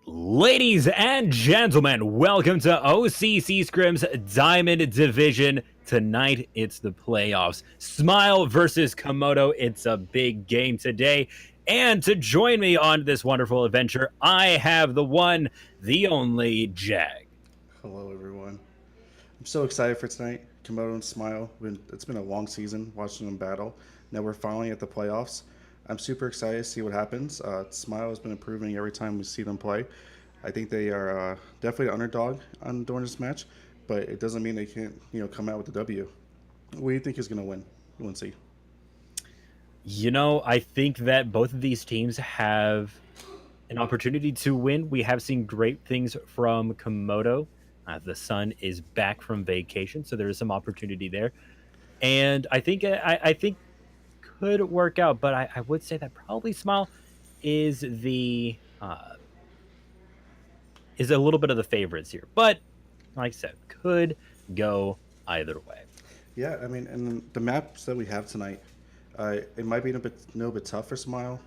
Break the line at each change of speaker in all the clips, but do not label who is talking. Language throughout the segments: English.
Ladies and gentlemen, welcome to O.C.C. Scrim's Diamond Division. Tonight, it's the playoffs. Smile versus Komodo. It's a big game today. And to join me on this wonderful adventure, I have the one, the only Jag.
Hello, everyone. I'm so excited for tonight. Komodo and Smile. It's been a long season watching them battle. Now we're finally at the playoffs. I'm super excited to see what happens. Smile has been improving every time we see them play. I think they are definitely the underdog during this match, but it doesn't mean they can't come out with the W. What do you think is going to win? We'll see.
I think that both of these teams have an opportunity to win. We have seen great things from Komodo. The sun is back from vacation, so there is some opportunity there. And I think could work out, but I would say that probably Smile is is a little bit of the favorites here. But like I said, could go either way.
Yeah, I mean, and the maps that we have tonight, it might be a bit tough for Smile.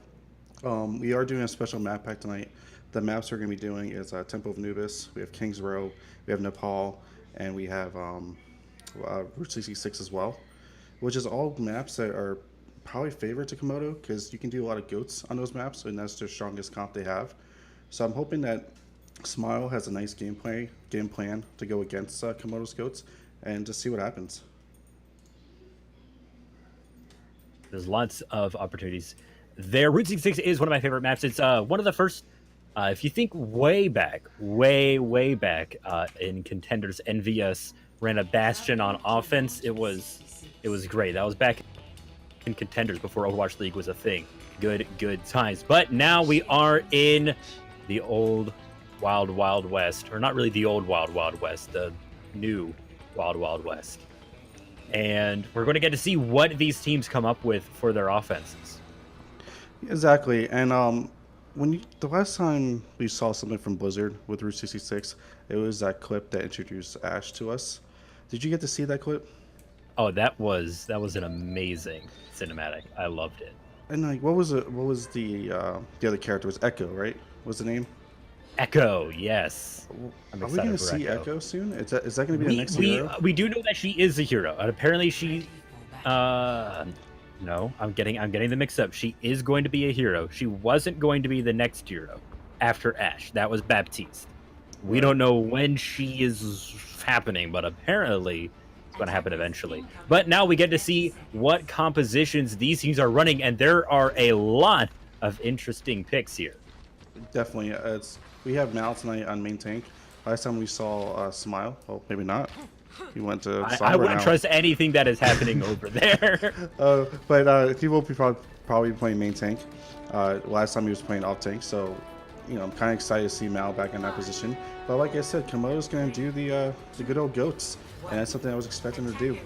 We are doing a special map pack tonight. The maps we're going to be doing is Temple of Anubis, we have King's Row, we have Nepal, and we have Route 66 as well, which is all maps that are probably favorite to Komodo because you can do a lot of goats on those maps, and that's their strongest comp they have. So I'm hoping that Smile has a nice game plan to go against Komodo's goats, and just see what happens.
There's lots of opportunities there. Route 66 is one of my favorite maps. It's one of the first, if you think way back in Contenders, NVS ran a Bastion on offense. It was great. That was back in Contenders before Overwatch League was a thing. Good times. But now we are in the old Wild West, or not really the old Wild West, the new Wild West. And we're going to get to see what these teams come up with for their offenses.
Exactly, and the last time we saw something from Blizzard with Route 66, it was that clip that introduced Ash to us. Did you get to see that clip?
Oh, that was an amazing cinematic. I loved it.
And like, what was it? What was the other character? Was Echo, right? Was the name?
Echo, yes.
Are we going to see Echo soon? Is that going to be the next hero?
We do know that she is a hero, and apparently she. No, I'm getting them mixed up. She is going to be a hero. She wasn't going to be the next hero after Ash. That was Baptiste. We don't know when she is happening, but apparently it's going to happen eventually. But now we get to see what compositions these teams are running, and there are a lot of interesting picks here.
Definitely, we have Mal tonight on main tank. Last time we saw Smile, well, maybe not. He went to.
I wouldn't trust anything that is happening over there.
But he will be probably playing main tank. Last time he was playing off tank, so I'm kind of excited to see Mal back in that position. But like I said, Komodo's going to do the good old goats, and that's something I was expecting to do.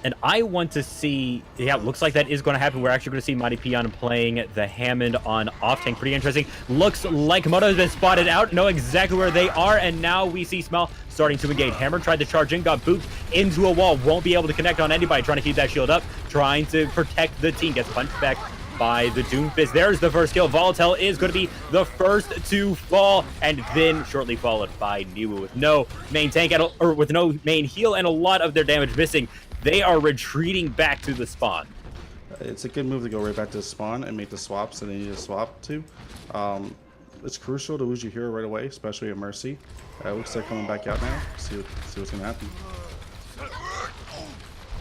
And I want to see, yeah, it looks like that is going to happen. We're actually going to see Mighty Peon playing the Hammond on off-tank. Pretty interesting. Looks like Komodo has been spotted out, know exactly where they are, and now we see Smile starting to engage. Hammer tried to charge in, got booped into a wall, won't be able to connect on anybody, trying to keep that shield up, trying to protect the team, gets punched back by the Doomfist. There's the first kill. Volatile is going to be the first to fall, and then shortly followed by Niwu with no main tank, or with no main heal, and a lot of their damage missing. They are retreating back to the spawn.
It's a good move to go right back to the spawn and make the swaps that they need to swap to. It's crucial to lose your hero right away, especially at Mercy. Looks like coming back out now. See what's going to happen.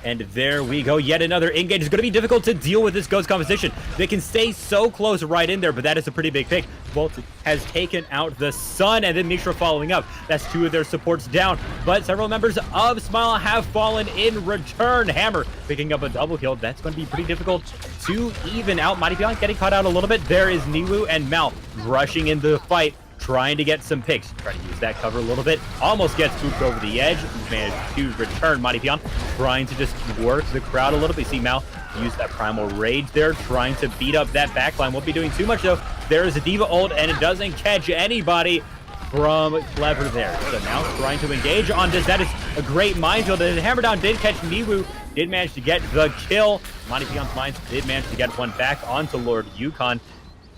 And there we go. Yet another engage. It's going to be difficult to deal with this Ghost composition. They can stay so close right in there, but that is a pretty big pick. Bolt has taken out the Sun, and then Mishra following up. That's two of their supports down, but several members of Smile have fallen in return. Hammer picking up a double kill. That's going to be pretty difficult to even out. Mighty Peon getting caught out a little bit. There is Niwu and Mal rushing into the fight, trying to get some picks, trying to use that cover a little bit, almost gets swooped over the edge, managed to return. Mighty Peon trying to just work the crowd a little bit. See Mal use that primal rage there, trying to beat up that backline. Won't be doing too much though. There is a Diva ult, and it doesn't catch anybody from Clever there. So now trying to engage on this. That is a great minefield. The hammer down did catch Niwu, did manage to get the kill. Mighty Peon's mines did manage to get one back onto Lord Yukon.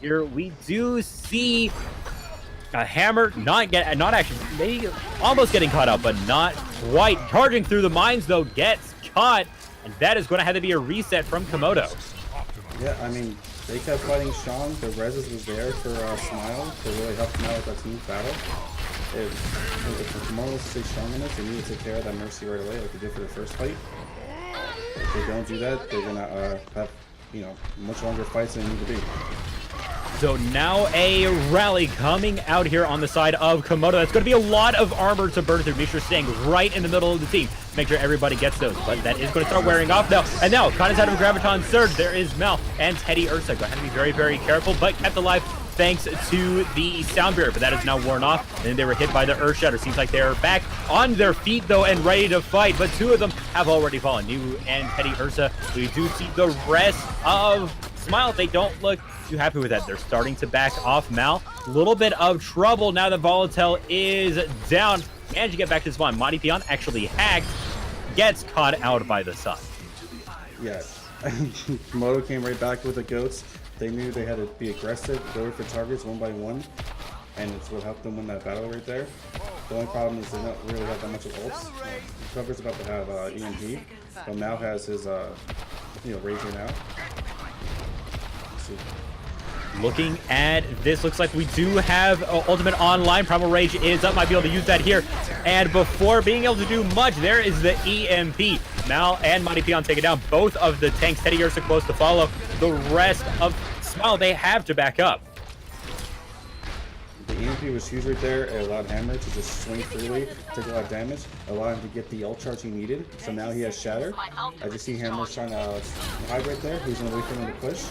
Here we do see A hammer, not actually, maybe almost getting caught out, but not quite. Charging through the mines, though, gets caught, and that is going to have to be a reset from Komodo.
Yeah, I mean, they kept fighting Sean. The Reses was there for Smile to really help them out with that team battle. If Komodo wants to take Sean in it, they need to take care of that Mercy right away, like they did for the first fight. If they don't do that, they're going to have, much longer fights than they need to be.
So now a rally coming out here on the side of Komodo. That's going to be a lot of armor to burn through. Mishra staying right in the middle of the team. Make sure everybody gets those. But that is going to start wearing off now. And now, caught inside of a Graviton Surge. There is Mal and Teddy Ursa. Going to have to be very, very careful, but kept alive thanks to the sound barrier. But that is now worn off. And then they were hit by the Earth Shatter. Seems like they're back on their feet, though, and ready to fight. But two of them have already fallen. New and Teddy Ursa. We do see the rest of Smile. They don't look too happy with that. They're starting to back off. Mal, a little bit of trouble now that Volatile is down. Managed to get back to spawn. Mighty Peon actually hacked, gets caught out by the sun.
Yeah, Komodo came right back with the goats. They knew they had to be aggressive, go for targets one by one, and it's what helped them win that battle right there. The only problem is they don't really have that much of ults. Cover's about to have EMP, but Mal has his Rager now.
Looking at this, looks like we do have Ultimate online. Primal Rage is up, might be able to use that here. And before being able to do much, there is the EMP. Mal and Mighty Peon take it down. Both of the tanks, Teddy Ursa close to follow. The rest of Smile, they have to back up.
The EMP was huge right there. It allowed Hammer to just swing freely, take a lot of damage, allowed him to get the ult charge he needed. So now he has Shatter. I just see Hammer trying to hide right there. He's going to wait for him to push.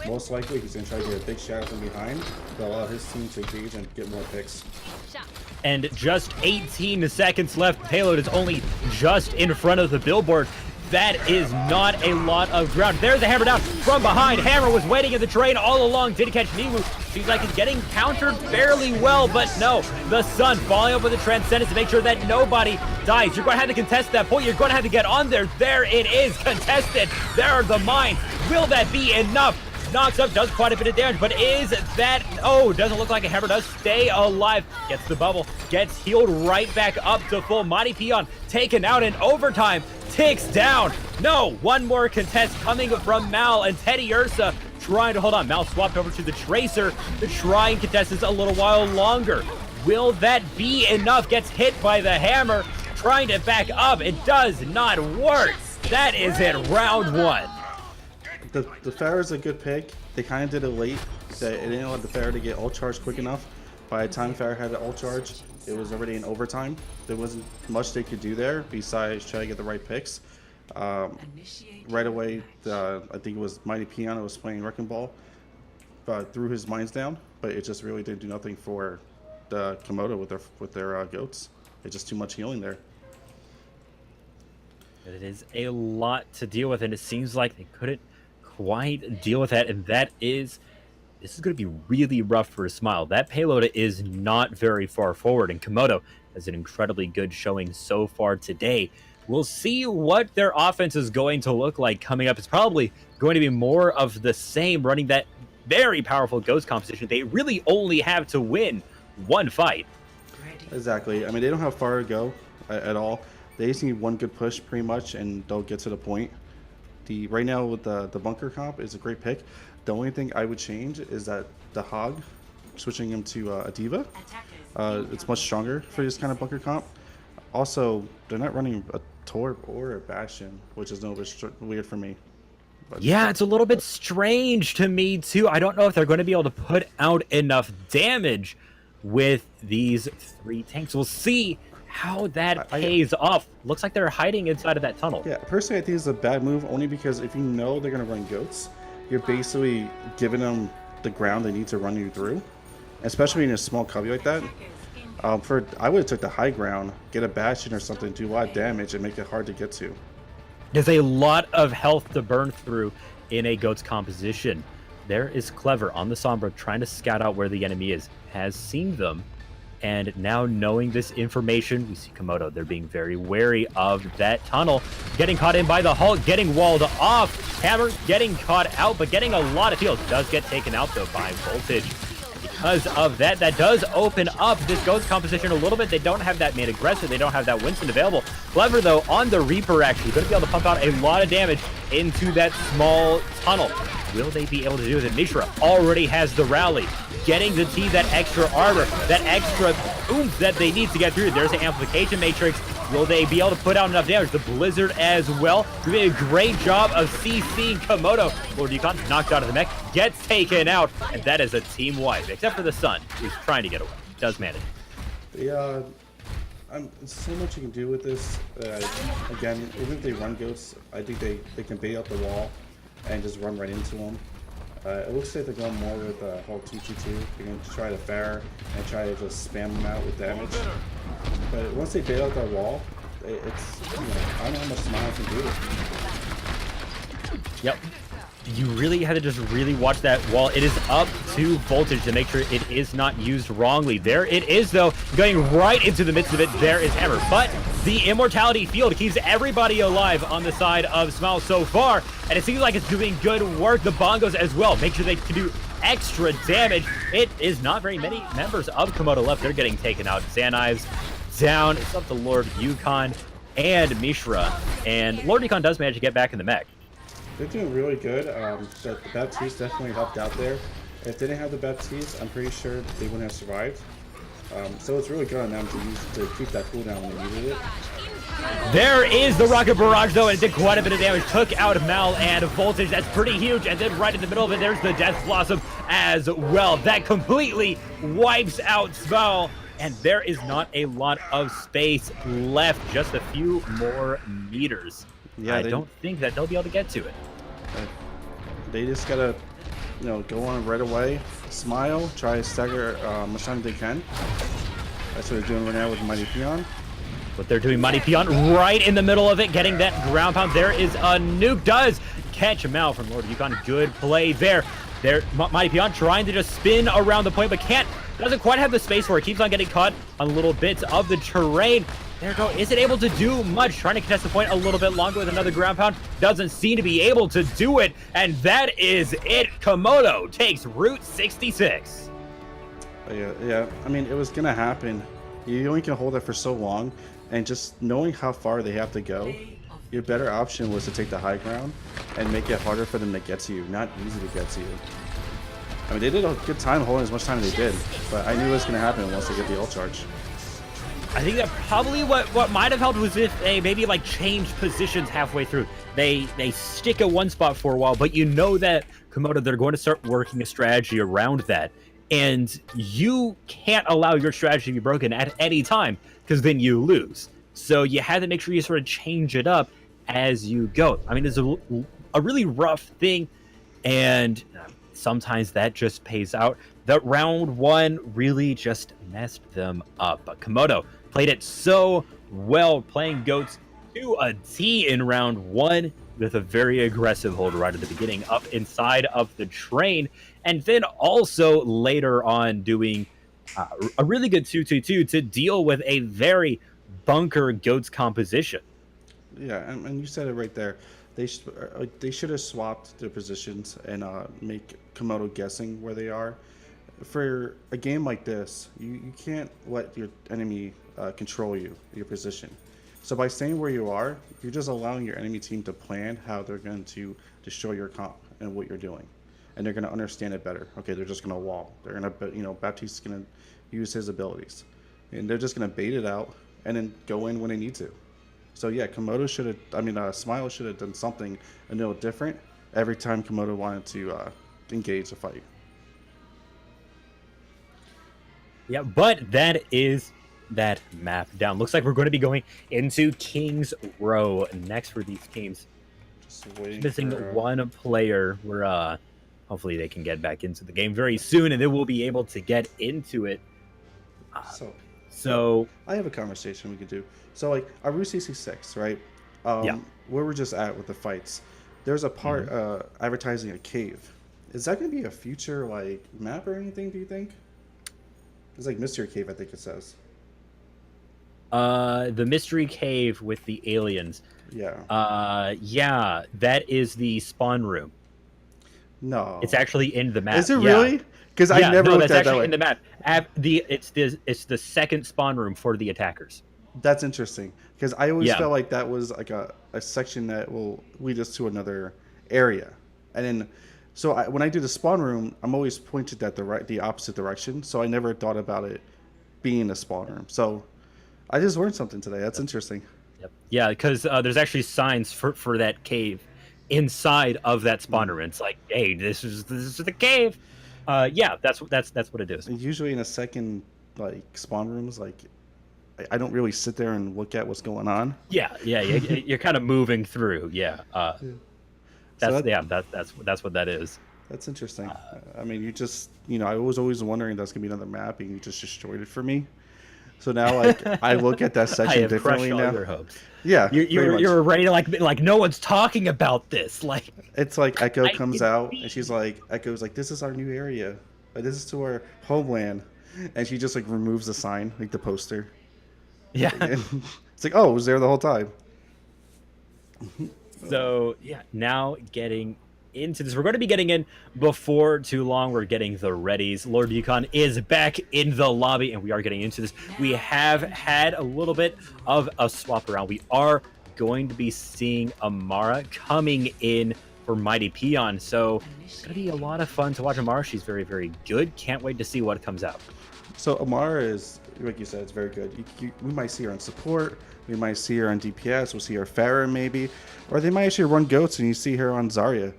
Most likely, he's going to try to get a big shatter from behind to allow his team to engage and get more picks.
And just 18 seconds left. Payload is only just in front of the billboard. That is not a lot of ground. There's a hammer down from behind. Hammer was waiting in the train all along. Didn't catch Nimu. Seems like it's getting countered fairly well, but no. The Sun falling up with the Transcendence to make sure that nobody dies. You're going to have to contest that point. You're going to have to get on there. There it is, contested. There are the mines. Will that be enough? Knocks up, does quite a bit of damage, but is that... Oh, doesn't look like a hammer does stay alive. Gets the bubble, gets healed right back up to full. Mighty Peon taken out in overtime. Ticks down. No, one more contest coming from Mal and Teddy Ursa trying to hold on. Mal swapped over to the Tracer to try and contest this a little while longer. Will that be enough? Gets hit by the hammer, trying to back up. It does not work. That is it, round one.
The Pharah is a good pick. They kind of did it late. It didn't allow the Pharah to get ult charge quick enough. By the time Pharah had an ult charge, it was already in overtime. There wasn't much they could do there besides try to get the right picks. Right away, I think it was Mighty Peon who was playing Wrecking Ball, threw his mines down, but it just really didn't do nothing for the Komodo with their goats. It's just too much healing there.
It is a lot to deal with, and it seems like they couldn't quite deal with that, and this is going to be really rough for a Smile. That payload is not very far forward, and Komodo has an incredibly good showing so far today. We'll see what their offense is going to look like coming up. It's probably going to be more of the same, running that very powerful Ghost composition. They really only have to win one fight.
Exactly. I mean, they don't have far to go at all. They just need one good push pretty much, and they'll get to the point. Right now with the bunker comp is a great pick. The only thing I would change is that the Hog, switching him to a Diva, it's much stronger for this kind of bunker comp. Also, they're not running a Torp or a Bastion, which is a little bit weird for me. But
yeah, it's a little bit strange to me too. I don't know if they're going to be able to put out enough damage with these three tanks. We'll see how that pays off. Looks like they're hiding inside of that tunnel.
Yeah, personally I think it's a bad move only because if you know they're going to run goats, you're basically giving them the ground they need to run you through, especially in a small cubby like that. I would have took the high ground, get a Bastion or something, do a lot of damage and make it hard to get to.
There's a lot of health to burn through in a goat's composition. There is Clever on the Sombra trying to scout out where the enemy is, has seen them. And now knowing this information, we see Komodo. They're being very wary of that tunnel. Getting caught in by the Hulk, getting walled off. Hammer getting caught out, but getting a lot of heals. Does get taken out, though, by Voltage. because of that. That does open up this Ghost composition a little bit. They don't have that main aggressor. They don't have that Winston available. Clever, though, on the Reaper, actually. Going to be able to pump out a lot of damage into that small tunnel. Will they be able to do it? Mishra already has the rally, getting the team that extra armor, that extra oomph that they need to get through. There's the amplification matrix. Will they be able to put out enough damage? The Blizzard as well. Doing a great job of CCing Komodo. Lord Yukon knocked out of the mech, gets taken out, and that is a team wipe, except for the Sun, who's trying to get away. Does manage.
Yeah, so much you can do with this. Again, even if they run goats, I think they can bait out the wall and just run right into them. It looks like they're going more with whole 2-2-2. They're going to try to fair and try to just spam them out with damage. But once they bait out that wall, it's, you know, I don't know how much Smile can do.
Yep. You really had to just really watch that wall. It is up to Voltage to make sure it is not used wrongly. There it is, though, going right into the midst of it. There is Hammer. But the Immortality Field keeps everybody alive on the side of Smile so far, and it seems like it's doing good work. The Bongos as well. Make sure they can do extra damage. It is not very many members of Komodo left. They're getting taken out. Xanives down. It's up to Lord Yukon and Mishra. And Lord Yukon does manage to get back in the mech.
They're doing really good. The Baptiste definitely helped out there. If they didn't have the Baptiste, I'm pretty sure they wouldn't have survived. So it's really good on them to keep that cooldown when they needed it.
There is the Rocket Barrage, though, and it did quite a bit of damage. Took out Mal and Voltage. That's pretty huge. And then right in the middle of it, there's the Death Blossom as well. That completely wipes out Smile. And there is not a lot of space left. Just a few more meters. Yeah, I don't think that they'll be able to get to it.
They just gotta, you know, go on right away. Smile, try to stagger much time they can. That's what they're doing right now with Mighty Peon.
But they're doing Mighty Peon right in the middle of it, getting that ground pound. There is a nuke. Does catch him out from Lord Yukon. Good play there. Mighty Peon trying to just spin around the point, but can't. Doesn't quite have the space for it. Keeps on getting caught on little bits of the terrain. There we go. Isn't able to do much. Trying to contest the point a little bit longer with another ground pound. Doesn't seem to be able to do it. And is it. Komodo takes Route 66.
Yeah. I mean, it was going to happen. You only can hold it for so long. And just knowing how far they have to go, your better option was to take the high ground and make it harder for them to get to you, not easy to get to you. I mean, they did a good time holding as much time as they did, but I knew it was going to happen once they get the ult charge.
I think that probably what might have helped was if they maybe like changed positions halfway through. They stick at one spot for a while, but you know that Komodo, they're going to start working a strategy around that. And you can't allow your strategy to be broken at any time, because then you lose. So you had to make sure you sort of change it up as you go. I mean, it's a really rough thing, and sometimes that just pays out. That round one really just messed them up. But Komodo played it so well, playing goats to a T in round one with a very aggressive hold right at the beginning up inside of the train. And then also later on doing a really good 2-2-2 to deal with a very bunker goats composition.
Yeah, and you said it right there. They should have swapped their positions and make Komodo guessing where they are. For a game like this, you can't let your enemy control your position. So by staying where you are, you're just allowing your enemy team to plan how they're going to destroy your comp and what you're doing. And they're going to understand it better. Okay, they're just going to wall. They're going to, Baptiste's going to use his abilities. And they're just going to bait it out and then go in when they need to. So yeah, Komodo should have, Smile should have done something a little different every time Komodo wanted to engage the fight.
Yeah, but that is that map down. Looks like we're going to be going into King's Row next for these teams.
Just
missing one player. We're hopefully they can get back into the game very soon, and then we'll be able to get into it. So
I have a conversation we could do. So like our Route 66, right?
Yeah.
Where we're just at with the fights. There's a part advertising a cave. Is that going to be a future like map or anything? Do you think? It's like Mystery Cave, I think it says.
The Mystery Cave with the aliens.
Yeah.
Yeah, that is the spawn room.
No.
It's actually in the map.
Is it
Yeah.
really? Because I
Yeah,
never
no,
looked
that's
at it that
actually
way.
in the map. It's the second spawn room for the attackers.
That's interesting because I always
Yeah.
felt like that was like a section that will lead us to another area, and then so when I do the spawn room, I'm always pointed at the opposite direction. So I never thought about it being a spawn room. So I just learned something today. That's interesting.
Yep. Yeah, because there's actually signs for that cave inside of that spawn room. It's like, hey, this is the cave. Yeah, that's what it is.
And usually in a second like spawn rooms, like I don't really sit there and look at what's going on.
Yeah, yeah, you're kind of moving through. Yeah,
Yeah. So
that's
that,
yeah, that's what that is.
that's interesting. I mean, I was always wondering that's gonna be another map, and you just destroyed it for me. So now, like, I look at that
I
section
have crushed
differently
all
now.
your hopes.
Yeah,
You
pretty much.
you're ready to like no one's talking about this. Like
It's like Echo
I
comes
can
out,
see.
and she's like, Echo's like, this is our new area. Like, this is to our homeland. And she just, like, removes the sign, like, the poster.
Yeah.
And it's like, oh, it was there the whole time.
So yeah, now getting into this, we're going to be getting in before too long. We're getting the readies. Lord Yukon is back in the lobby, and we are getting into this. We have had a little bit of a swap around. We are going to be seeing Amara coming in for Mighty Peon, so it's going to be a lot of fun to watch Amara. She's very, very good. Can't wait to see what comes out.
So Amara is, like you said, it's very good. We might see her on support. We might see her on DPS. We'll see her Pharah maybe. Or they might actually run goats and you see her on Zarya.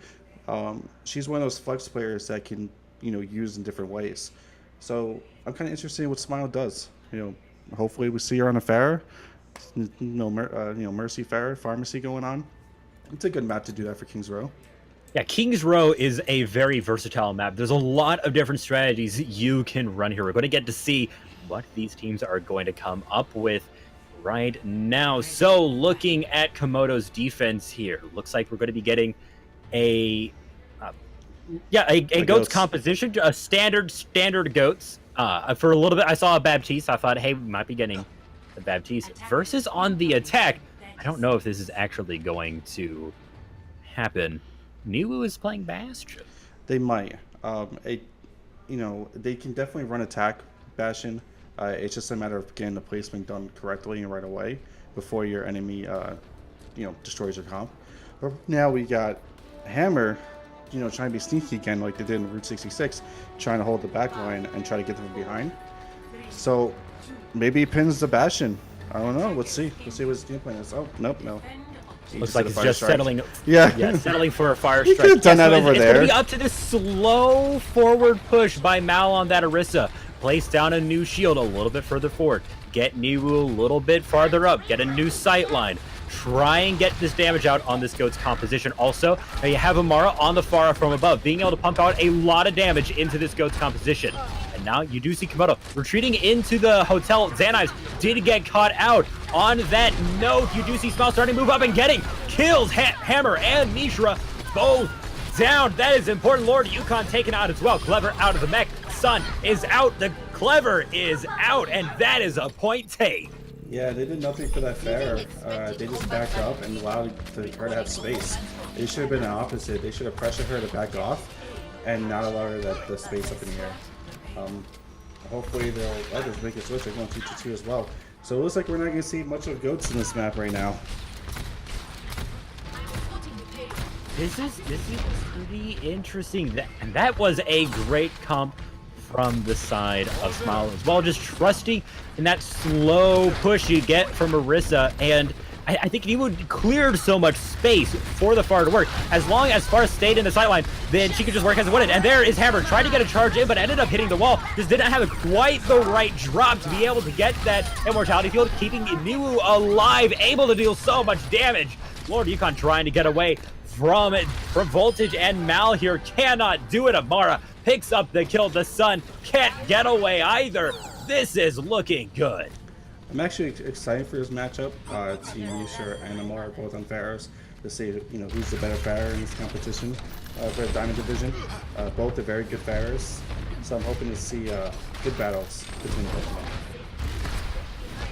She's one of those flex players that can, use in different ways. So I'm kind of interested in what Smile does. Hopefully we see her on a Pharah. Mercy Pharah, Pharmacy going on. It's a good map to do that for King's Row.
Yeah, King's Row is a very versatile map. There's a lot of different strategies you can run here. We're going to get to see what these teams are going to come up with right now. So looking at Komodo's defense here, looks like we're going to be getting a goats composition, a standard goats. For a little bit, I saw a Baptiste. I thought, hey, we might be getting the Baptiste versus on the attack. I don't know if this is actually going to happen. Niwu is playing Bastion.
They might. They can definitely run attack Bastion. It's just a matter of getting the placement done correctly and right away before your enemy, destroys your comp. But now we got Hammer, trying to be sneaky again like they did in Route 66, trying to hold the back line and try to get them from behind. So maybe he pins the Bastion. I don't know. Let's see. Let's see what his game plan is. Oh, nope, no.
Looks like it's just settling.
Yeah,
settling for a fire
He
strike.
could have done that over
it's
there.
It's going to be up to this slow forward push by Mal on that Orisa. Place down a new shield a little bit further forward. Get Niwu a little bit farther up. Get a new sight line. Try and get this damage out on this goat's composition. Also, now you have Amara on the Pharah from above, being able to pump out a lot of damage into this goat's composition. And now you do see Komodo retreating into the hotel. Xanives did get caught out. On that note, you do see Smile starting to move up and getting kills. Hammer and Mishra both down. That is important. Lord Yukon taken out as well. Clever out of the mech. Sun is out. The Clever is out. And that is a point take.
Yeah, they did nothing for that fair. They just backed up and allowed her to have space. It should have been the opposite. They should have pressured her to back off and not allow her the space up in the air. Hopefully they'll others make a switch. They're going to teach it too as well. So it looks like we're not going to see much of goats in this map right now.
This is pretty interesting. That was a great comp from the side of Smile as well. Just trusting in that slow push you get from Orisa, and I think he would cleared so much space for the Pharah to work. As long as Pharah stayed in the sideline, then she could just work as it wanted. And there is Hammer trying to get a charge in, but ended up hitting the wall. Just didn't have quite the right drop to be able to get that immortality field, keeping Niwu alive, able to deal so much damage. Lord Yukon trying to get away from Voltage, and Mal here cannot do it. Amara picks up the kill. The Sun can't get away either. This is looking good.
I'm actually excited for this matchup. Team Misha and Amara both on Pharaohs to see who's the better Pharaoh in this competition for the Diamond Division. Both are very good Pharaohs, so I'm hoping to see good battles between both of them.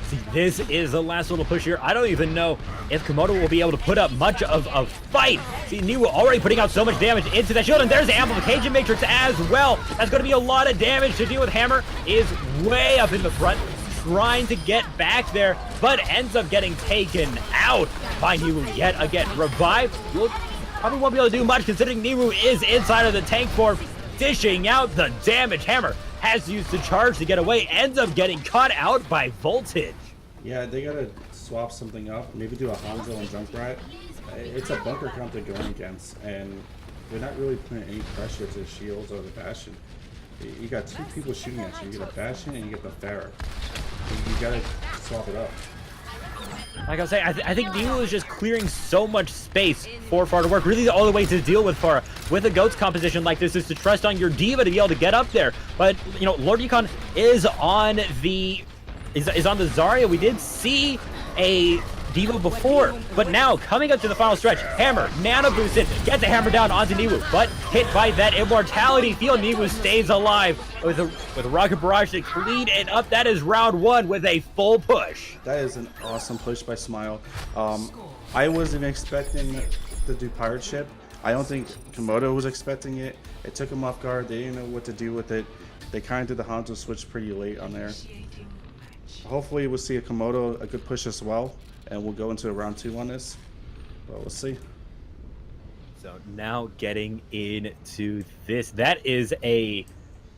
See, this is the last little push here. I don't even know if Komodo will be able to put up much of a fight. See, Niwu already putting out so much damage into that shield, and there's the Amplification Matrix as well. That's going to be a lot of damage to deal with. Hammer is way up in the front, trying to get back there, but ends up getting taken out by Niwu yet again. Revive, you'll probably won't be able to do much considering Niwu is inside of the tank form, dishing out the damage. Hammer has used the charge to get away, ends up getting caught out by Voltage.
Yeah, they gotta swap something up. Maybe do a Hanzo and Junkrat. It's a bunker comp they're going against, and they're not really putting any pressure to the shields or the Bastion. You got two people shooting at you. You get a Bastion and you get the Pharah. You gotta swap it up.
Like I was saying, I think Niwu is just clearing so much space for Pharah to work. Really, the only way to deal with Pharah with a GOATS composition like this is to trust on your diva to be able to get up there. But you know, Lord Yukon is on the Zarya. We did see a diva before, but now coming up to the final stretch, Hammer nano boosted, gets the hammer down onto Niwu, but hit by that immortality field. Niwu stays alive with a rocket barrage to clean it up. That is round one with a full push.
That is an awesome push by Smile. I wasn't expecting to do pirate ship. I don't think Komodo was expecting it. It took them off guard. They didn't know what to do with it. They kind of did the Hanzo switch pretty late on there. Hopefully we'll see a Komodo, a good push as well, and we'll go into round two on this, but we'll see.
So now getting into this, that is a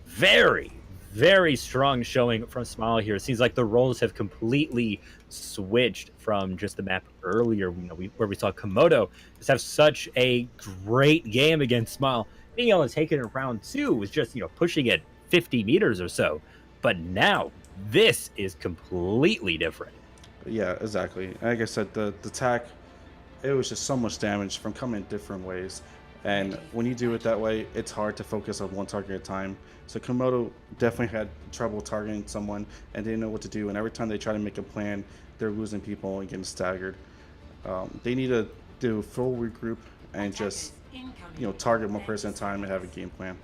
very, very strong showing from Smile here. It seems like the roles have completely switched from just the map earlier, where we saw Komodo just have such a great game against Smile. Being able to take it in round two was just, pushing it 50 meters or so. But now this is completely different.
Yeah, exactly. Like I said, the attack, it was just so much damage from coming different ways. And when you do it that way, it's hard to focus on one target at a time. So Komodo definitely had trouble targeting someone and didn't know what to do. And every time they try to make a plan, they're losing people and getting staggered. They need to do a full regroup and just, target one person at a time and have a game plan.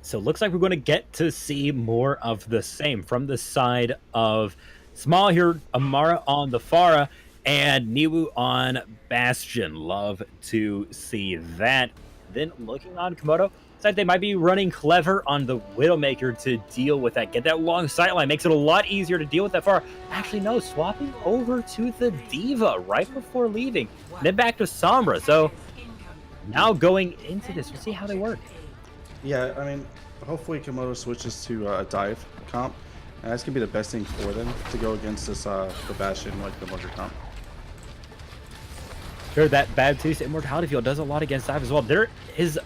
So it looks like we're going to get to see more of the same from the side of Small here. Amara on the Pharah and Niwu on Bastion. Love to see that. Then looking on Komodo, it's like they might be running clever on the Widowmaker to deal with that. Get that long sightline. Makes it a lot easier to deal with that Pharah. Actually, no, swapping over to the Diva right before leaving. Then back to Sombra. So now going into this, we'll see how they work.
Yeah, I mean, hopefully Komodo switches to a dive comp. And that's going to be the best thing for them to go against this the Bastion, like the Mother comp.
Sure, that bad taste immortality field does a lot against dive as well. There is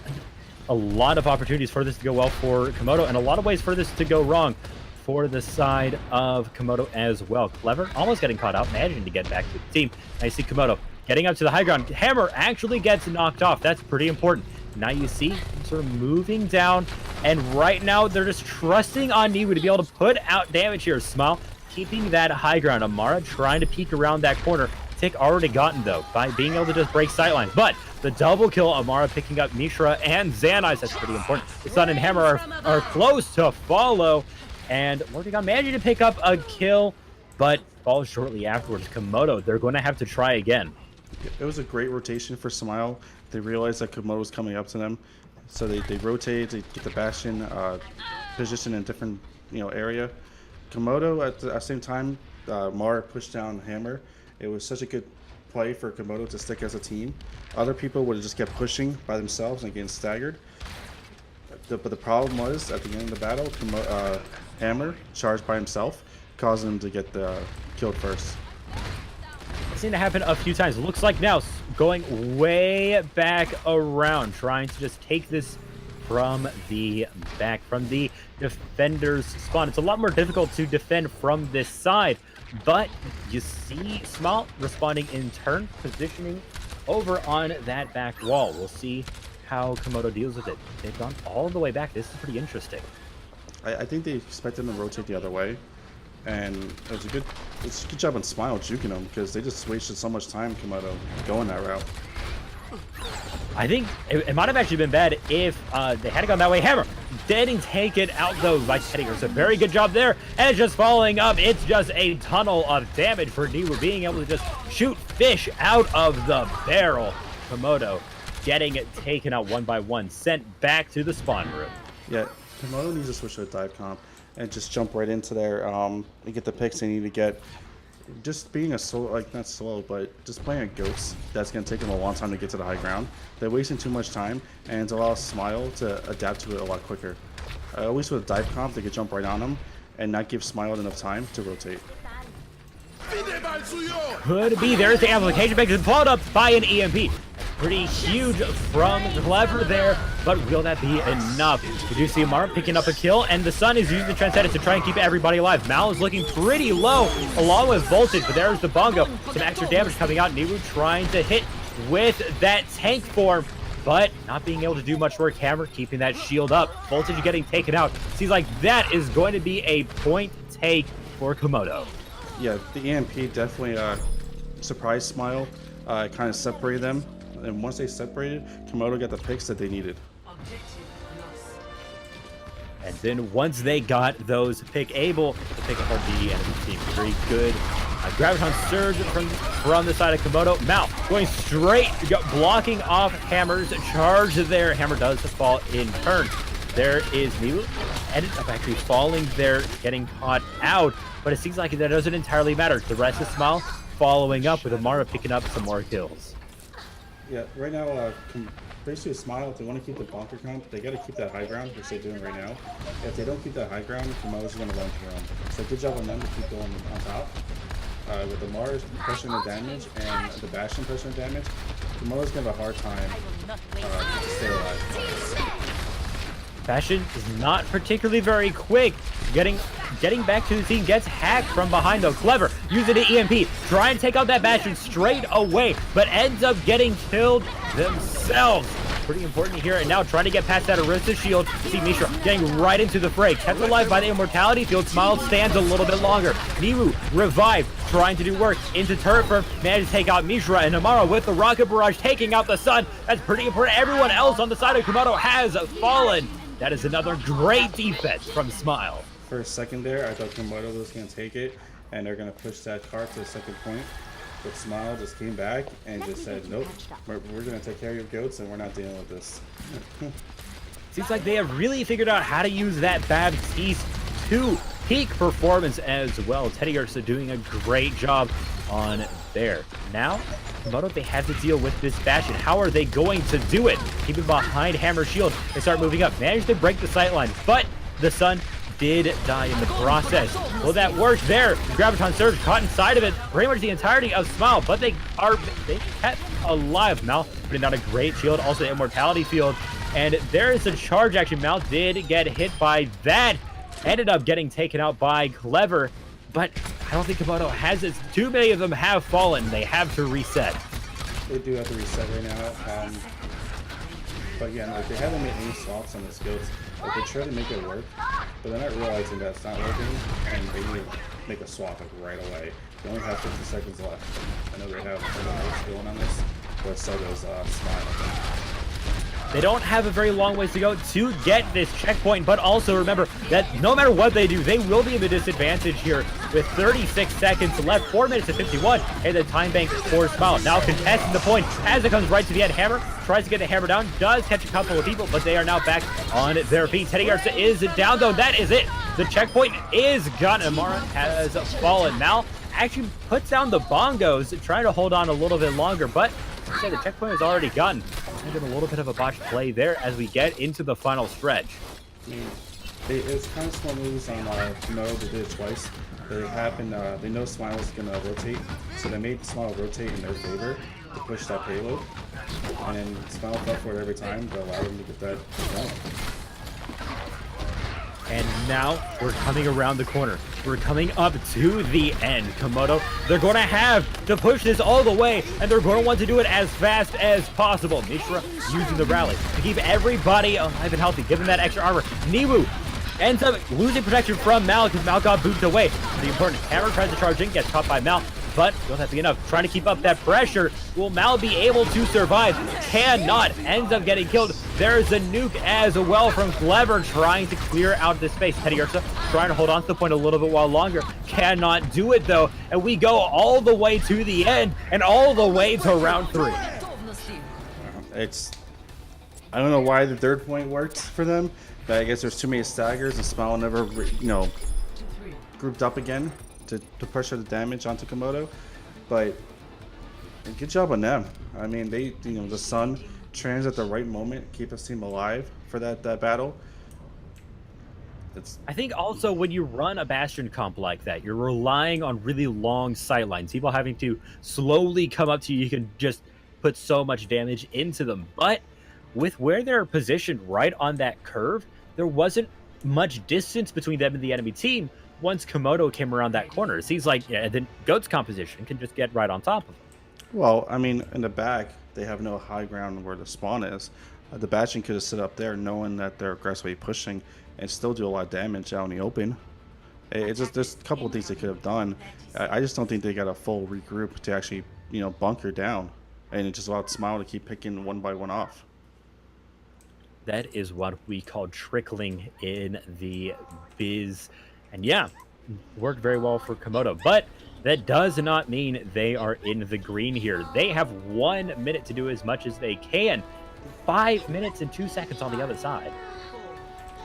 a lot of opportunities for this to go well for Komodo, and a lot of ways for this to go wrong for the side of Komodo as well. Clever, almost getting caught out, managing to get back to the team. Now you see Komodo getting up to the high ground. Hammer actually gets knocked off. That's pretty important. Now you see sort of moving down, and right now they're just trusting on Niwu to be able to put out damage here. Smile keeping that high ground. Amara trying to peek around that corner. Tick already gotten though by being able to just break sightlines, but the double kill, Amara picking up Mishra and Xanice. That's pretty important. The Sun and Hammer are close to follow, and Morgan managing to pick up a kill, but falls shortly afterwards. Komodo, they're going to have to try again.
It was a great rotation for Smile. They realized that Komodo was coming up to them, so they rotate to get the Bastion position in a different area. Komodo at the same time, Mara pushed down Hammer. It was such a good play for Komodo to stick as a team. Other people would have just kept pushing by themselves and getting staggered. But the problem was at the end of the battle, Hammer charged by himself, causing him to get killed first.
It's seen to happen a few times. Looks like now going way back around, trying to just take this from the back, from the defender's spawn. It's a lot more difficult to defend from this side, but you see Small responding in turn, positioning over on that back wall. Good see how Komodo deals with it. They've gone all the way back. This is pretty interesting.
I think they expected them to rotate the other way. And it's a good job on Smile juking them, because they just wasted so much time, Komodo, going that route.
I think it might have actually been bad if they had gone that way. Hammer getting taken out though by Teddy. It's a very good job there, and it's just following up. It's just a tunnel of damage for Niwu being able to just shoot fish out of the barrel. Komodo getting taken out one by one, sent back to the spawn room.
Yeah, Komodo needs to switch to a dive comp and just jump right into there and get the picks they need to get. Just being a slow, like not slow, but just playing a ghost, that's going to take them a long time to get to the high ground. They're wasting too much time, and it's allows Smile to adapt to it a lot quicker. At least with a dive comp, they could jump right on them and not give Smile enough time to rotate.
Could be. There's the amplification bag, followed up by an EMP. Pretty huge from Clever there, but will that be enough? We do see Mar picking up a kill, and the Sun is using the Transcendence to try and keep everybody alive. Mal is looking pretty low, along with Voltage, but there's the Bongo. Some extra damage coming out. Niwu trying to hit with that tank form, but not being able to do much work. Hammer keeping that shield up. Voltage getting taken out. Seems like that is going to be a point take for Komodo.
Yeah, the EMP definitely surprised Smile, kind of separated them. And once they separated, Komodo got the picks that they needed.
And then once they got those able to pick apart the enemy team. Very good Graviton Surge from the side of Komodo. Mal going straight, blocking off Hammer's charge there. Hammer does fall in turn. There is Niwu. Ended up actually falling there, getting caught out. But it seems like that doesn't entirely matter. The rest of Smile following up with Amara picking up some more kills.
Yeah, right now, basically Smile, if they want to keep the bonker comp, they got to keep that high ground, which they're doing right now. If they don't keep that high ground, Komodo's going to run through them. So good job on them to keep going on top. With the Mars pushing the damage and the Bastion pushing the damage, Komodo's going to have a hard time to stay alive.
Bastion is not particularly very quick. Getting back to the team, gets hacked from behind though. Clever using the EMP, try and take out that Bastion straight away, but ends up getting killed themselves. Pretty important here, and now trying to get past that Arista shield. See Mishra getting right into the fray, kept alive by the Immortality Field. Smile stands a little bit longer. Niwu revived, trying to do work into turret firm, managed to take out Mishra, and Amara with the rocket barrage taking out the Sun. That's pretty important. Everyone else on the side of Komodo has fallen. That is another great defense from Smile.
For a second there, I thought Komodo was going to take it, and they're going to push that cart to the second point. But Smile just came back and just said, nope, we're going to take care of your goats, and we're not dealing with this.
Seems like they have really figured out how to use that Baptiste to peak performance as well. Teddy Ursa doing a great job on there. Now, Komodo, they have to deal with this Bastion. How are they going to do it? Keep it behind Hammer Shield. They start moving up. Managed to break the sight line, but the Sun did die in the process. Well, that worked there. Graviton Surge caught inside of it pretty much the entirety of Smile, but they kept alive. Mal putting down a great shield, also the Immortality Field, and there is a charge action. Mal did get hit by that. Ended up getting taken out by Clever, but I don't think Komodo has it. Too many of them have fallen. They have to reset.
They do have to reset right now. But yeah, like, they haven't made any swaps on the skills. Like, they try to make it work, but they're not realizing that it's not working, and they need to make a swap like right away. They only have 50 seconds left. I know they have notes going on this, but so does Smile.
They don't have a very long ways to go to get this checkpoint, but also remember that no matter what they do, they will be in the disadvantage here with 36 seconds left, 4 minutes and 51, and the time bank for Smile. Now contesting the point as it comes right to the end. Hammer tries to get the hammer down, does catch a couple of people, but they are now back on their feet. Teddy Garza is down though. That is it. The checkpoint is gone. Amara has fallen. Mal actually puts down the bongos, trying to hold on a little bit longer, but okay, the checkpoint is already gone. I've been a little bit of a botched play there as we get into the final stretch.
I mean, it's kind of small moves on Komodo. They did it twice. They know Smile is going to rotate, so they made Smile rotate in their favor to push that payload. And Smile fell for it every time to allow them to get that going.
And now we're coming around the corner. We're coming up to the end. Komodo, they're going to have to push this all the way, and they're going to want to do it as fast as possible. Mishra using the rally to keep everybody alive and healthy, giving that extra armor. Niwu ends up losing protection from Mal because Mal got booted away. The important Hammer tries to charge in, gets caught by Mal. but will that be enough? Trying to keep up that pressure. Will Mal be able to survive? Cannot. Ends up getting killed. There's a nuke as well from Clever, trying to clear out the space. Teddy Ursa trying to hold on to the point a little bit while longer. Cannot do it though. And we go all the way to the end and all the way to round 3.
I don't know why the third point worked for them, but I guess there's too many staggers and Smile never, grouped up again to pressure the damage onto Komodo. But good job on them. I mean, they, the sun trans at the right moment, keep us team alive for that battle.
I think also when you run a Bastion comp like that, you're relying on really long sight lines. People having to slowly come up to you. You can just put so much damage into them. But with where they're positioned right on that curve, there wasn't much distance between them and the enemy team once Komodo came around that corner. It seems like the Goat's composition can just get right on top of them.
Well, I mean, in the back, they have no high ground where the spawn is. The Bastion could have sit up there knowing that they're aggressively pushing and still do a lot of damage out in the open. It's just, there's a couple of things they could have done. I just don't think they got a full regroup to actually, bunker down. And it just allowed Smile to keep picking one by one off.
That is what we call trickling in the biz. And yeah, worked very well for Komodo. But that does not mean they are in the green here. They have 1 minute to do as much as they can. 5 minutes and 2 seconds on the other side.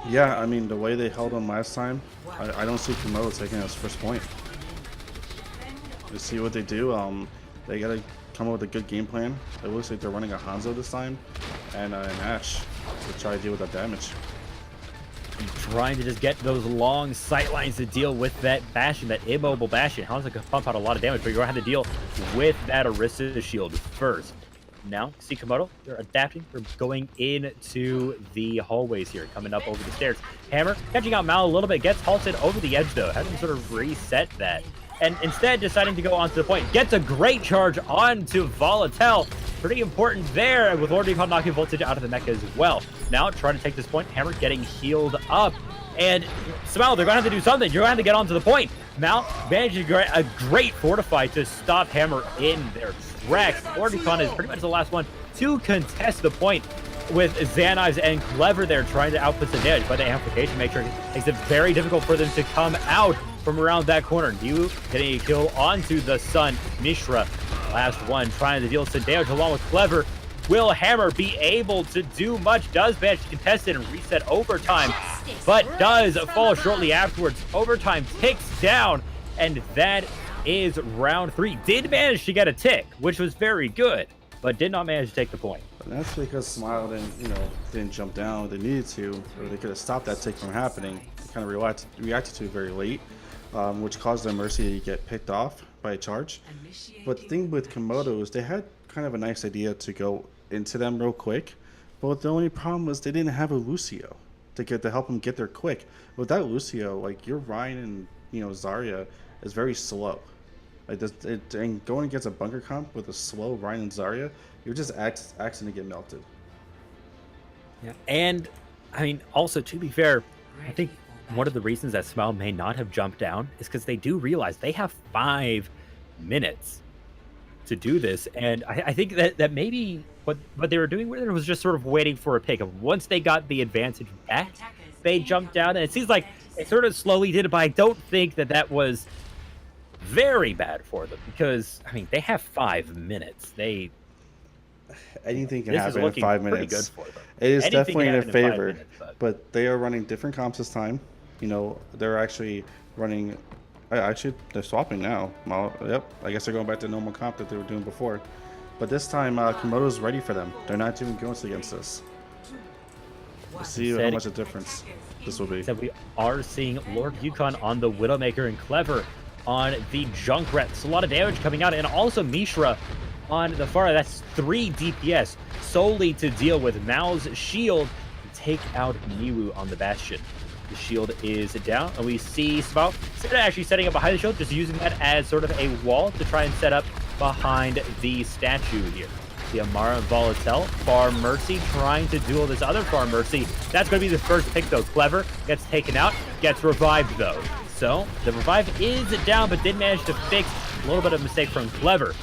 Yeah, I mean, the way they held on last time, I don't see Komodo taking his first point. Let's see what they do. They got to come up with a good game plan. It looks like they're running a Hanzo this time and an Ashe to try to deal with that damage.
And trying to just get those long sight lines to deal with that Bastion, that immobile Bastion. Hanzo can pump out a lot of damage, but you're going to have to deal with that Orisa shield first. Now, see Komodo, they're adapting. They're going into the hallways here, coming up over the stairs. Hammer catching out Mal a little bit, gets halted over the edge though, having to sort of reset that. And instead deciding to go onto the point, gets a great charge onto Volatile. Pretty important there, with Lord Recon knocking Voltage out of the mecha as well. Now trying to take this point, Hammer getting healed up. And Smile, they're going to have to do something. You're going to have to get onto the point. Mal managed to get a great Fortify to stop Hammer in their tracks. Lord Recon is pretty much the last one to contest the point, with Xanives and Clever there trying to output the damage, but the amplification makes it very difficult for them to come out from around that corner. Niwu getting a kill onto the Sun. Mishra, last one, trying to deal some damage along with Clever. Will Hammer be able to do much? Does manage to contest it and reset overtime, but does fall shortly afterwards. Overtime ticks down, and that is round 3. Did manage to get a tick, which was very good, but did not manage to take the point.
And that's because Smile didn't jump down. They needed to, or they could have stopped that tick from happening. They kind of reacted to it very late, which caused their Mercy to get picked off by a charge. But the thing with Komodo is they had kind of a nice idea to go into them real quick, but the only problem was they didn't have a Lucio to help them get there quick. Without Lucio, like, your Ryan and Zarya is very slow. Like and going against a bunker comp with a slow Ryan and Zarya, you're just asking to get melted.
Yeah, and I mean, also to be fair, I think one of the reasons that Smile may not have jumped down is because they do realize they have 5 minutes to do this, and I think that maybe what they were doing with it was just sort of waiting for a pick. Once they got the advantage back, they jumped down, and it seems like they sort of slowly did it, but I don't think that was very bad for them, because I mean, they have 5 minutes.
Anything can happen in 5 minutes.
Good for them.
It is
Anything
definitely in their favor,
minutes,
but they are running different comps this time. They're actually running. Actually, they're swapping now. Well, yep. I guess they're going back to normal comp that they were doing before. But this time, Komodo's ready for them. They're not doing ghosts against us. We'll see how much a difference this will be.
So we are seeing Lord Yukon on the Widowmaker and Clever on the Junkrat. So a lot of damage coming out, and also Mishra on the far. That's 3 DPS solely to deal with Mal's shield and take out Niwu on the Bastion. The shield is down, and we see Smile actually setting up behind the shield, just using that as sort of a wall to try and set up behind the statue here. The Amara and Volatile, Far Mercy trying to duel this other Far Mercy. That's going to be the first pick though. Clever gets taken out, gets revived though. So the revive is down, but did manage to fix A little bit of mistake from Clever.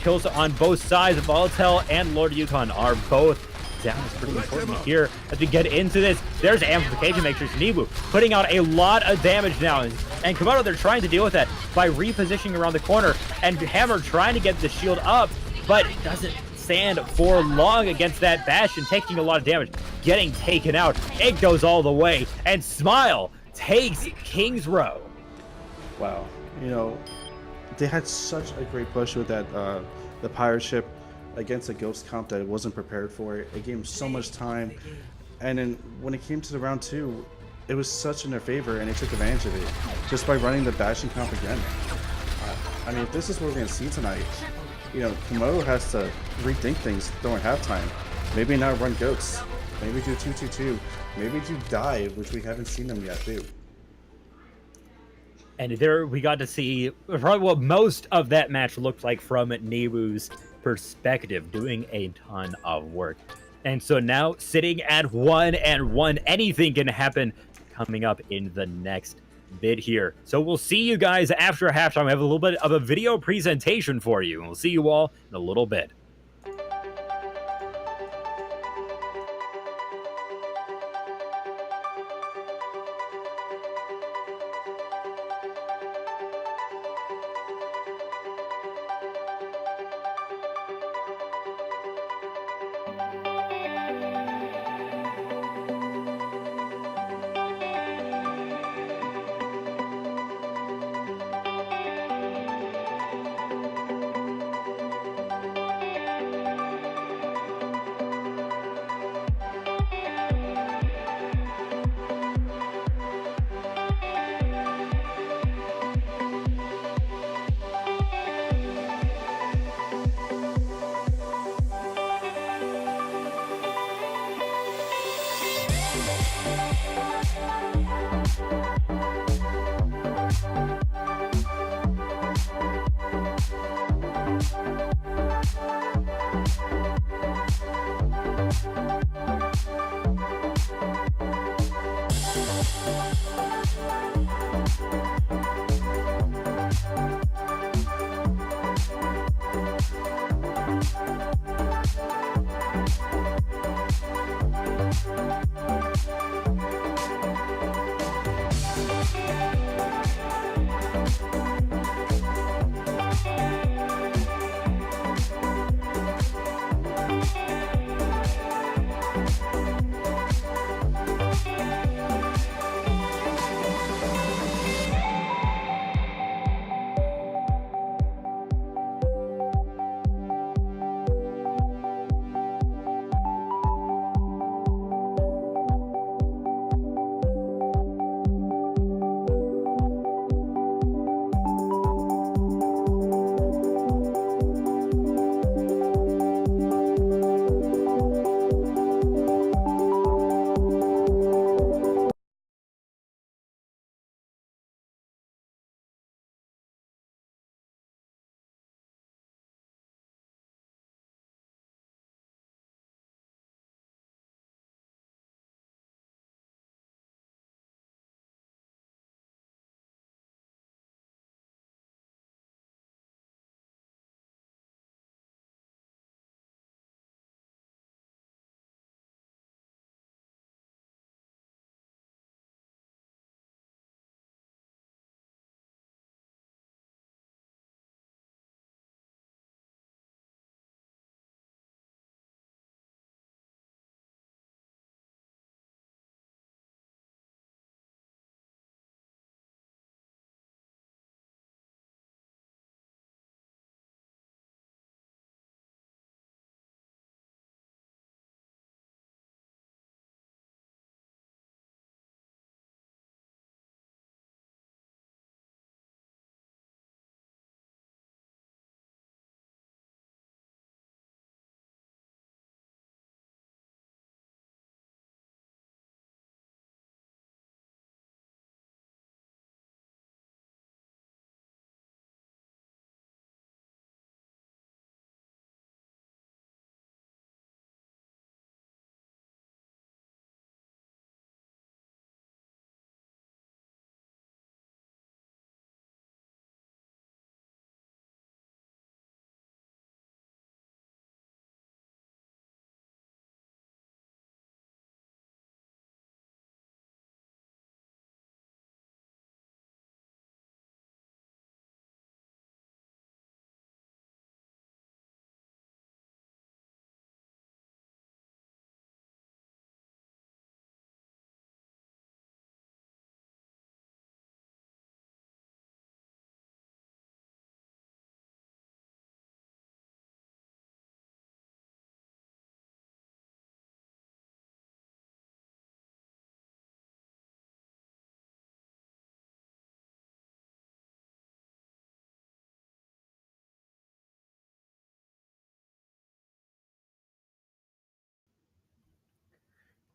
Kills on both sides. Volatile and Lord Yukon are both down. Is pretty important here as we get into this. There's amplification matrix. Nibu putting out a lot of damage now, and Komodo, they're trying to deal with that by repositioning around the corner, and Hammer trying to get the shield up, but doesn't stand for long against that Bastion, taking a lot of damage, getting taken out. It goes all the way, and Smile takes King's Row.
Wow, you know, they had such a great push with that the pirate ship against a ghost comp that it wasn't prepared for. It gave them so much time, and then when it came to the round 2, it was such in their favor, and they took advantage of it just by running the Bastion comp again. I mean, if this is what we're going to see tonight, you know, Komodo has to rethink things during halftime. Maybe not run goats. Maybe do 2-2-2. Maybe do dive, which we haven't seen them yet do.
And there we got to see probably what most of that match looked like from Nebu's perspective, doing a ton of work. And so now sitting at 1-1, anything can happen coming up in the next bit here. So we'll see you guys after halftime. I have a little bit of a video presentation for you, and we'll see you all in a little bit.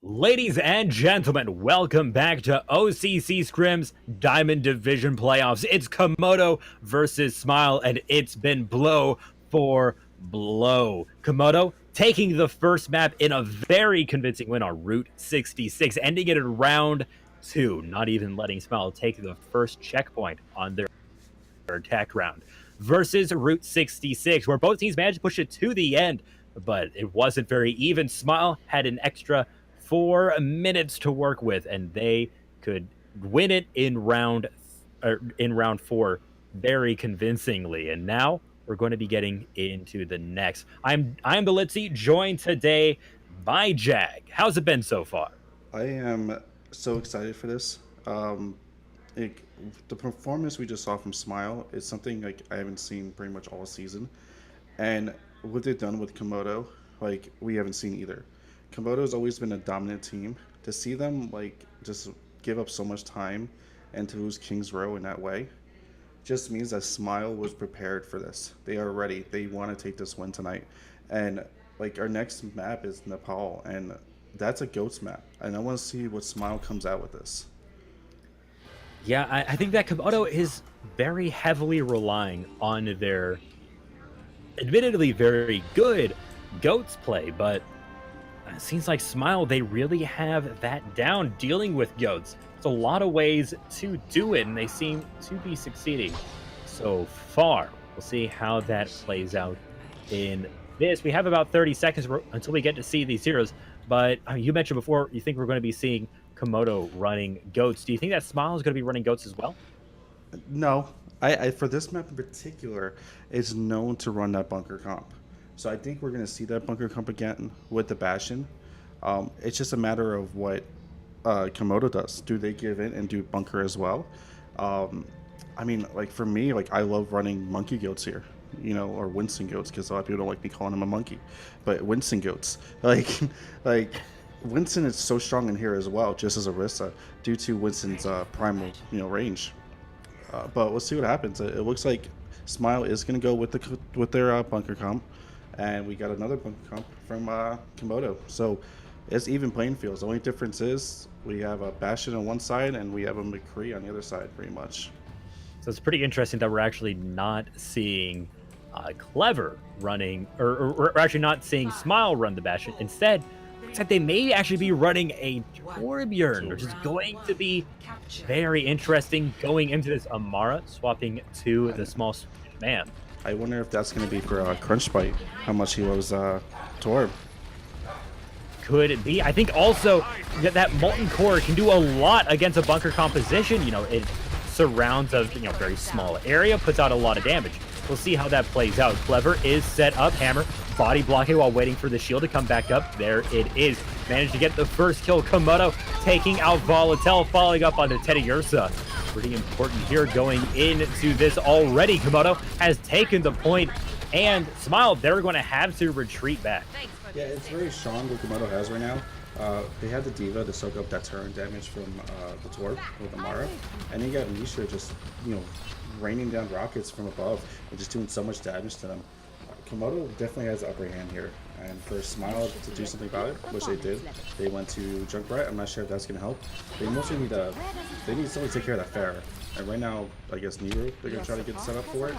Ladies and gentlemen, welcome back to O.C.C. Scrim's Diamond Division Playoffs. It's Komodo versus Smile, and it's been blow for blow. Komodo taking the first map in a very convincing win on Route 66, ending it in round 2, not even letting Smile take the first checkpoint on their attack round, versus Route 66, where both teams managed to push it to the end, but it wasn't very even. Smile had an extra 4 minutes to work with, and they could win it in round 4 very convincingly. And now we're going to be getting into the next. I'm the Litzy, joined today by Jag. How's it been so far?
I am so excited for this. It, the performance we just saw from Smile is something like I haven't seen pretty much all season, and what they've done with Komodo, like we haven't seen either. Komodo's always been a dominant team. To see them like just give up so much time and to lose King's Row in that way, just means that Smile was prepared for this. They are ready. They want to take this win tonight, and like our next map is Nepal, and that's a goats map, and I want to see what Smile comes out with this.
Yeah, I think that Komodo is very heavily relying on their admittedly very good goats play, but it seems like Smile, they really have that down dealing with goats. It's a lot of ways to do it, and they seem to be succeeding so far. We'll see how that plays out in this. We have about 30 seconds until we get to see these heroes, but you mentioned before you think we're going to be seeing Komodo running goats. Do you think that Smile is going to be running goats as well?
No, I for this map in particular, is known to run that bunker comp. So I think we're going to see that bunker comp again with the Bastion. It's just a matter of what Komodo does. Do they give in and do bunker as well? I mean, like for me, like I love running monkey goats here, or Winston goats, because a lot of people don't like me calling him a monkey, but Winston goats, like, like Winston is so strong in here as well, just as Arissa, due to Winston's primal, range. But we'll see what happens. It looks like Smile is going to go with their bunker comp, and we got another bunker comp from Komodo. So it's even playing fields. The only difference is we have a Bastion on one side and we have a McCree on the other side, pretty much.
So it's pretty interesting that we're actually not seeing Clever running, or we're actually not seeing Smile run the Bastion. Instead, looks like they may actually be running a Torbjorn, which is going to be very interesting going into this. Amara swapping to the small man.
I wonder if that's going to be for Crunch Bite, how much he loves Torb.
Could it be? I think also that Molten Core can do a lot against a bunker composition. It surrounds a very small area, puts out a lot of damage. We'll see how that plays out. Clever is set up. Hammer body blocking while waiting for the shield to come back up. There it is. Managed to get the first kill. Komodo taking out Volatel, following up onto Teddy Ursa. Pretty important here going into this already. Komodo has taken the point, and Smile, they're going to have to retreat back.
Yeah, it's very strong what Komodo has right now. They had the Diva to soak up that turn damage from the Torb with Amara, and you got Misha just, raining down rockets from above and just doing so much damage to them. Komodo definitely has the upper hand here, and for Smile to do something about it, which they did, they went to Junkrat. I'm not sure if that's going to help. They mostly need someone to take care of that Pharah, and right now, I guess Niru, they're going to try to get set up for it.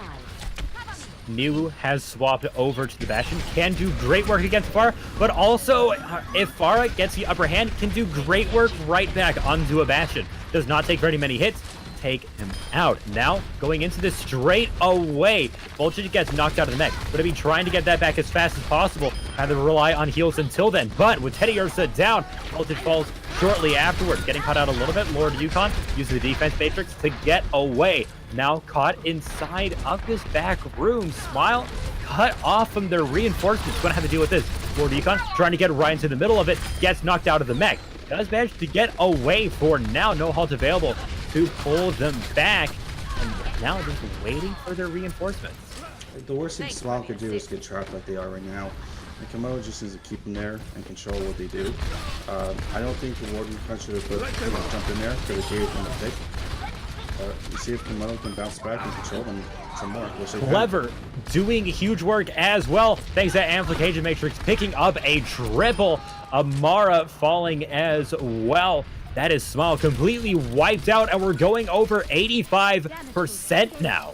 Niru has swapped over to the Bastion, can do great work against Pharah, but also if Pharah gets the upper hand, can do great work right back onto a Bastion. Does not take very many hits, take him out. Now, going into this straight away, Voltage gets knocked out of the mech. Going to be trying to get that back as fast as possible. Have to rely on heals until then, but with Teddy Ursa down, Voltage falls shortly afterwards. Getting caught out a little bit, Lord Yukon uses the defense matrix to get away. Now caught inside of this back room. Smile cut off from their reinforcements. Going to have to deal with this. Lord Yukon trying to get right into the middle of it. Gets knocked out of the mech. Does manage to get away for now. No halt available to pull them back. And now just waiting for their reinforcements.
The worst thing Smile could do is get trapped like they are right now. And Komodo just needs to keep them there and control what they do. I don't think the Warden Punch should have jumped in there, could have gave them the pick. You see if Komodo can bounce back and control them some more. Which they can.
Clever doing huge work as well. Thanks to Amplification Matrix picking up a triple. Amara falling as well. That is Smile completely wiped out, and we're going over 85% now.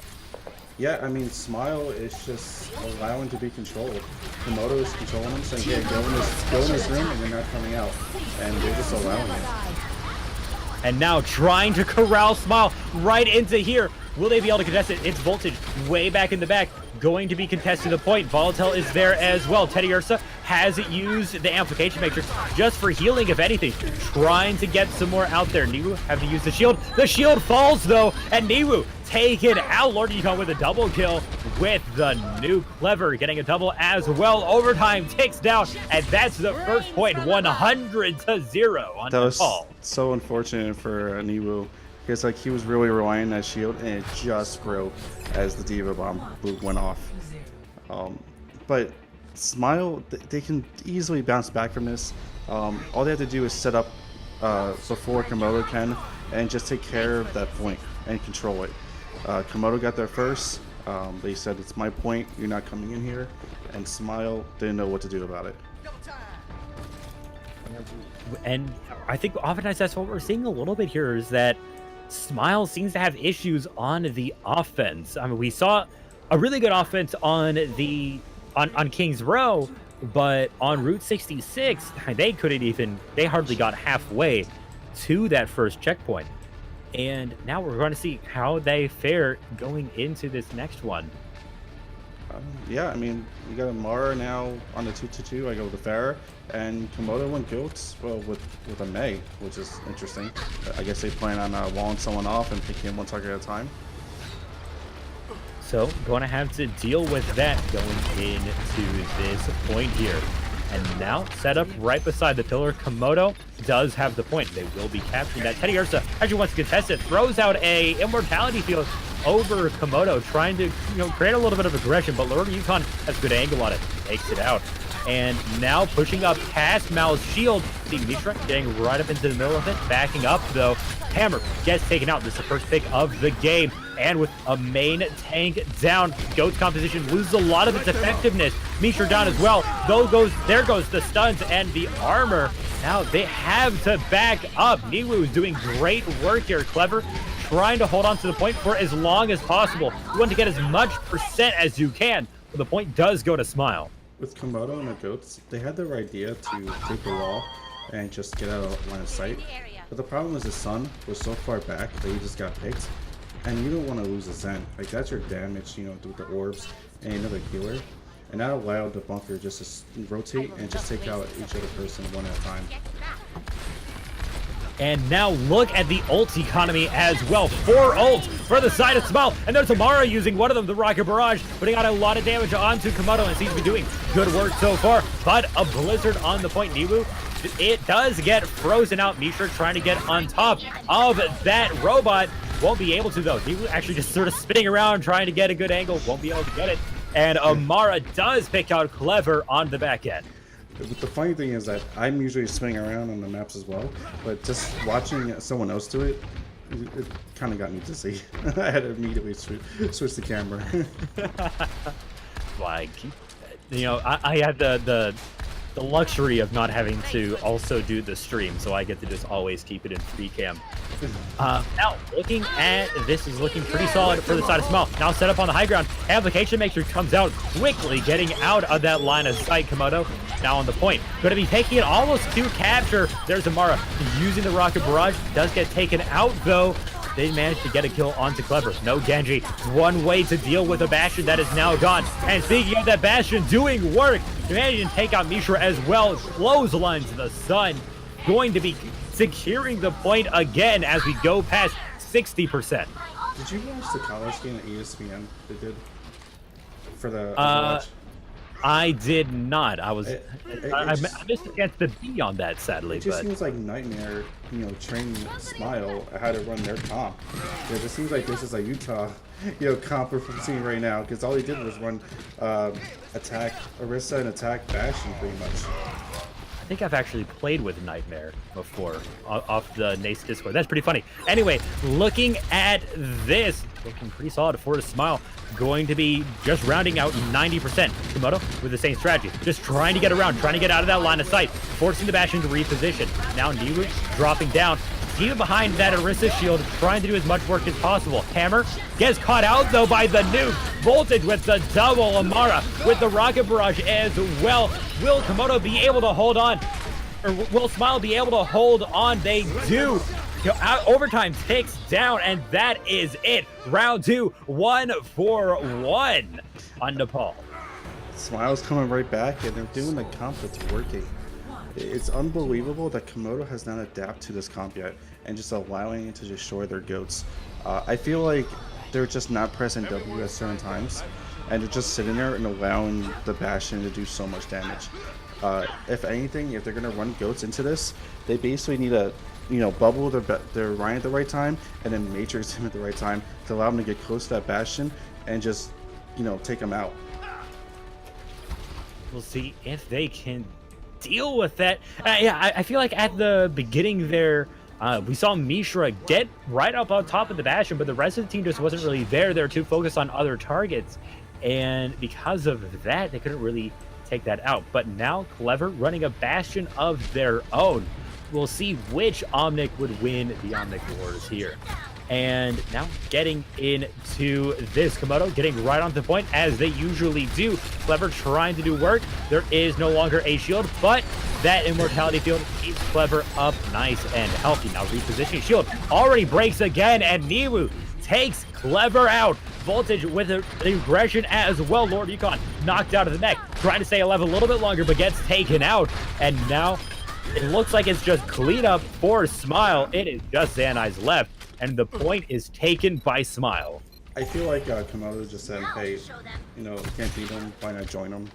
Yeah, I mean, Smile is just allowing to be controlled. Komodo is controlling him, saying, "Yeah, go in this room," and they're not coming out, and they're just allowing it.
And now trying to corral Smile right into here. Will they be able to contest it? It's Voltage way back in the back. Going to be contesting the point. Volatile is there as well. Teddy Ursa has used the Amplification Matrix just for healing, if anything. Trying to get some more out there. Niwu having to use the shield. The shield falls, though, and Niwu taken out. Lord Yukon with a double kill with the nuke. Clever getting a double as well. Overtime ticks down, and that's the first point. 100-0 on
That was
Nepal.
so unfortunate for Niwu. Because like he was really relying on that shield, and it just broke as the Diva Bomb went off. But Smile, they can easily bounce back from this. All they have to do is set up before Komodo can, and just take care of that point and control it. Komodo got there first. They said, "It's my point. You're not coming in here," and Smile didn't know what to do about it.
And I think oftentimes that's what we're seeing a little bit here, is that Smile seems to have issues on the offense. I mean, we saw a really good offense on King's Row, but on Route 66, they hardly got halfway to that first checkpoint. And now we're going to see how they fare going into this next one.
Yeah, I mean, we got Amara now on the 2-2. I go with the Farah, and Komodo went Goats, well, with a May, which is interesting. I guess they plan on walling someone off and picking one target at a time.
So, going to have to deal with that going into this point here. And now, set up right beside the pillar, Komodo does have the point. They will be capturing that. Teddy Ursa actually wants to contest it, throws out a Immortality Field over Komodo, trying to create a little bit of aggression, but Lord Yukon has a good angle on it, takes it out. And now pushing up past Mal's shield, seeing Mishra getting right up into the middle of it, backing up though. Hammer gets taken out. This is the first pick of the game. And with a main tank down, Goat's composition loses a lot of its effectiveness. Mishra down as well. There goes the stuns and the armor. Now they have to back up. Niwu is doing great work here. Clever, trying to hold on to the point for as long as possible. You want to get as much percent as you can, but the point does go to Smile.
With Komodo and the Goats, they had their idea to take the wall and just get out of line of sight. But the problem is the sun was so far back that he just got picked. And you don't want to lose a Zen. Like, that's your damage, with the orbs and another healer. And that allowed the bunker just to rotate and just take out each other person one at a time.
And now look at the ult economy as well. 4 ults for the side of Smile. And there's Amara using one of them, the Rocket Barrage, putting out a lot of damage onto Komodo, and seems to be doing good work so far. But a Blizzard on the point. Niwu, it does get frozen out. Mishra trying to get on top of that robot. Won't be able to, though. Niwu actually just sort of spinning around, trying to get a good angle. Won't be able to get it. And Amara does pick out Clever on the back end.
The funny thing is that I'm usually swinging around on the maps as well, but just watching someone else do it, it kind of got me dizzy. I had to immediately switch the camera.
Like, I had the luxury of not having to also do the stream, so I get to just always keep it in free cam. Now, looking at this is looking pretty solid for the side of Smile. Now set up on the high ground. Application Matrix comes out quickly, getting out of that line of sight. Komodo now on the point. Going to be taking it almost to capture. There's Amara using the Rocket Barrage. Does get taken out, though. They managed to get a kill onto Clever. No Genji. One way to deal with a Bastion that is now gone. And speaking of that Bastion doing work, they managed to take out Mishra as well. Clotheslines to the sun. Going to be securing the point again as we go past 60%.
Did you watch the college game at ESPN they did for the Overwatch?
I did not. I missed a chance to be on that, sadly.
It just seems like Nightmare, training Smile how to run their comp. It just seems like this is a Utah, comp we're seeing right now, because all he did was run attack Orisa and attack Bastion pretty much.
I think I've actually played with Nightmare before off the Nace Discord. That's pretty funny. Anyway, looking at this, looking pretty solid for the Smile. Going to be just rounding out 90%. Komodo with the same strategy, just trying to get around, trying to get out of that line of sight, forcing the Bastion to reposition. Now Niwu dropping down, even behind that Orisa shield, trying to do as much work as possible. Hammer gets caught out though by the nuke. Voltage with the double. Amara with the rocket barrage as well. Will Komodo be able to hold on? Or will Smile be able to hold on? They do. Overtime ticks down, and that is it. Round 2, 1-for-1 on Nepal.
Smile's coming right back, and they're doing the comp that's working. It's unbelievable that Komodo has not adapted to this comp yet, and just allowing it to destroy their goats. I feel like they're just not pressing W at certain times, and they're just sitting there and allowing the Bastion to do so much damage. If anything, if they're gonna run goats into this, they basically need to, bubble their Ryan at the right time, and then matrix him at the right time to allow them to get close to that Bastion and just, take him out.
We'll see if they can deal with that. Yeah, I feel like at the beginning there, we saw Mishra get right up on top of the Bastion, but the rest of the team just wasn't really there. They were too focused on other targets, and because of that, they couldn't really take that out. But now Clever running a Bastion of their own. We'll see which Omnic would win the Omnic Wars here. And now getting into this, Komodo getting right on the point as they usually do. Clever trying to do work. There is no longer a shield, but that immortality field keeps Clever up nice and healthy. Now repositioning shield already breaks again, and Niwu takes Clever out. Voltage with the aggression as well. Lord Econ knocked out of the mech, trying to stay alive a little bit longer, but gets taken out. And now it looks like it's just cleanup for Smile. It is just Zanai's left, and the point is taken by Smile.
I feel like Komodo just said, hey, can't beat them, why not join them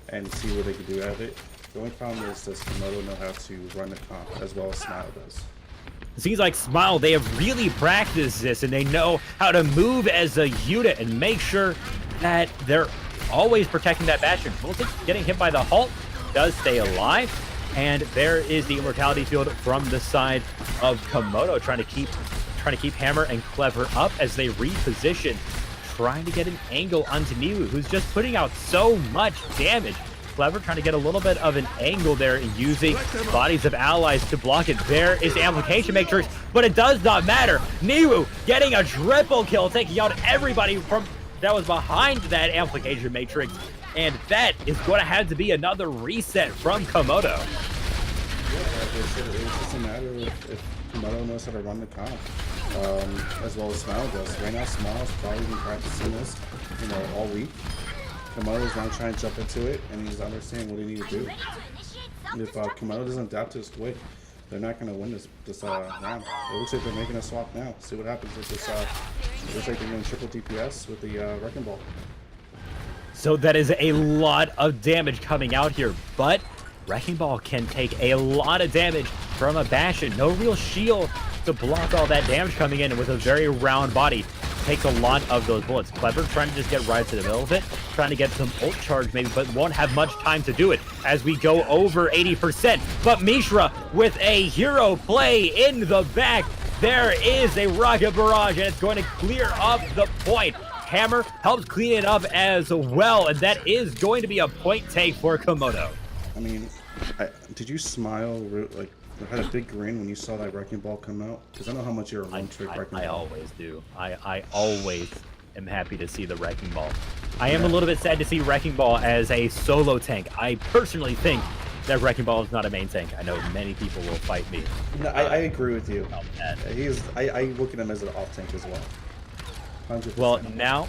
and see what they can do out of it. The only problem is does Komodo know how to run the comp as well as Smile does.
It seems like Smile, they have really practiced this, and they know how to move as a unit and make sure that they're always protecting that Bastion. Voltage getting hit by the halt, does stay alive, and there is the immortality field from the side of Komodo, trying to keep Hammer and Clever up as they reposition, trying to get an angle onto Niwu, who's just putting out so much damage. Clever trying to get a little bit of an angle there using bodies of allies to block it. There is the amplification matrix, but it does not matter. Niwu getting a triple kill, taking out everybody from that was behind that amplification matrix, and that is going to have to be another reset from Komodo.
It's just a matter of if Komodo knows how to run the comp, as well as Smile does. Right now, Smile's probably been practicing this, all week. Komodo's now trying to jump into it, and he's understanding what he needs to do. If Komodo doesn't adapt to this quick, they're not going to win this round. It looks like they're making a swap now. See what happens with this. It looks like they're doing triple DPS with the Wrecking Ball.
So that is a lot of damage coming out here, but Wrecking Ball can take a lot of damage from a Bastion. No real shield to block all that damage coming in, and with a very round body, takes a lot of those bullets. Clever trying to just get right to the middle of it, trying to get some ult charge maybe, but won't have much time to do it as we go over 80%. But Mishra with a hero play in the back. There is a rocket barrage, and it's going to clear up the point. Hammer helps clean it up as well, and that is going to be a point take for Komodo.
I mean, did you smile, like, had a big grin when you saw that Wrecking Ball come out? Because I know how much you're a one-trick Wrecking Ball.
I always do. I always am happy to see the Wrecking Ball. I am a little bit sad to see Wrecking Ball as a solo tank. I personally think that Wrecking Ball is not a main tank. I know many people will fight me.
No, I agree with you. I look at him as an off tank as well. 100%.
Well, now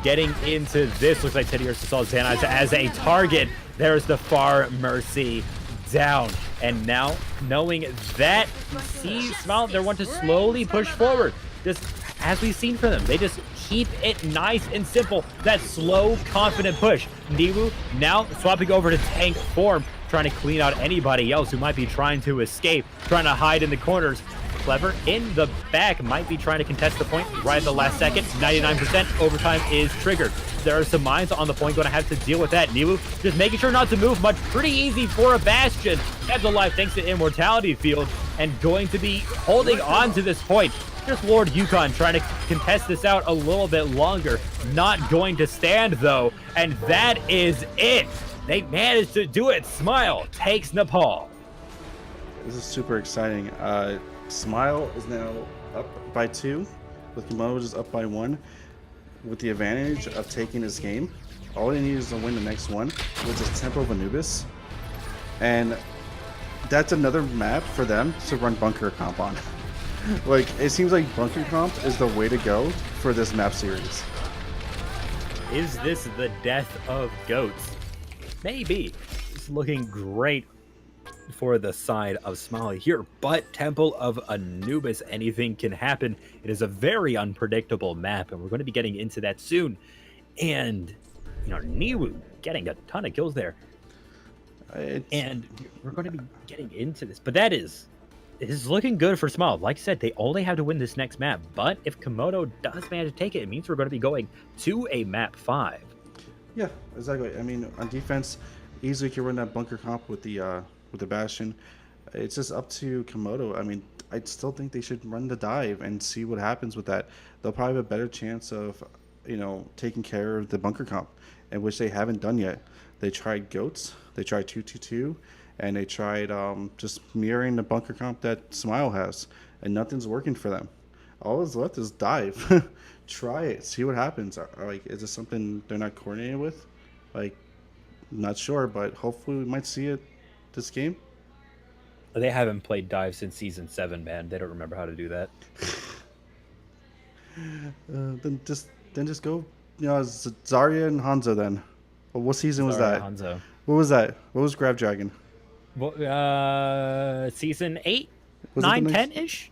getting into this, looks like Teddy Ursa saw Xanax as a target. There's the Far Mercy down, and now knowing that, you see Smile, they want to slowly push forward, just as we've seen from them. They just keep it nice and simple, that slow, confident push. Niwu now swapping over to tank form, trying to clean out anybody else who might be trying to escape, trying to hide in the corners. Clever in the back might be trying to contest the point right at the last second. 99% overtime is triggered. There are some mines on the point, going to have to deal with that. Niwu just making sure not to move much. Pretty easy for a Bastion. That's alive thanks to Immortality Field, and going to be holding on to this point. Just Lord Yukon trying to contest this out a little bit longer. Not going to stand though, and that is it. They managed to do it. Smile takes Nepal.
This is super exciting. Smile is now up by 2, with Komodo just up by 1, with the advantage of taking this game. All they need is to win the next one, which is Temple of Anubis. And that's another map for them to run bunker comp on. Like, it seems like bunker comp is the way to go for this map series.
Is this the death of goats? Maybe. It's looking great for the side of Smiley here, but Temple of Anubis, anything can happen. It is a very unpredictable map, and we're going to be getting into that soon. And, you know, Niwu getting a ton of kills there. And we're going to be getting into this, but it is looking good for Smile. Like I said, they only have to win this next map, but if Komodo does manage to take it, it means we're going to be going to a map 5. Yeah,
exactly. I mean, on defense, easily can run that bunker comp with the Bastion. It's just up to Komodo. I mean, I still think they should run the dive and see what happens with that. They'll probably have a better chance of, you know, taking care of the bunker comp, and which they haven't done yet. They tried goats, they tried 2-2-2, and they tried just mirroring the bunker comp that Smile has, and nothing's working for them. All that's left is dive. Try it, see what happens. Like, is this something they're not coordinated with? Like, not sure, but hopefully we might see it this game.
They haven't played dive since season 7, man. They don't remember how to do that.
Then just go, you know, Zarya and Hanzo then. Well, what season was that?
Hanzo.
What was that? What was Grab Dragon?
Well, season 8, 9, 10-ish?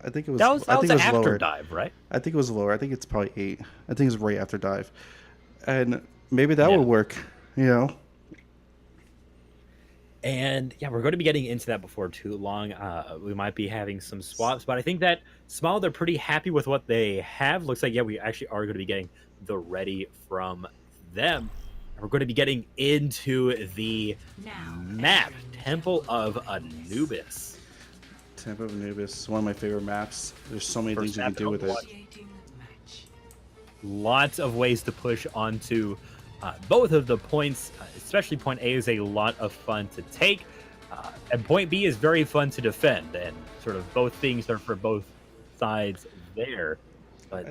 I think it was.
That was after
lower.
dive, right?
I think it was lower. I think it's probably 8. I think it's right after dive, and maybe that would work. You know.
And yeah, we're going to be getting into that before too long. We might be having some swaps, but I think that Smile, they're pretty happy with what they have. Looks like, yeah, we actually are going to be getting the ready from them. And we're going to be getting into the map, Temple of Anubis.
Temple of Anubis is one of my favorite maps. There's so many things you can do with it.
Lots of ways to push onto both of the points, especially point A is a lot of fun to take, and point B is very fun to defend, and sort of both things are for both sides there. But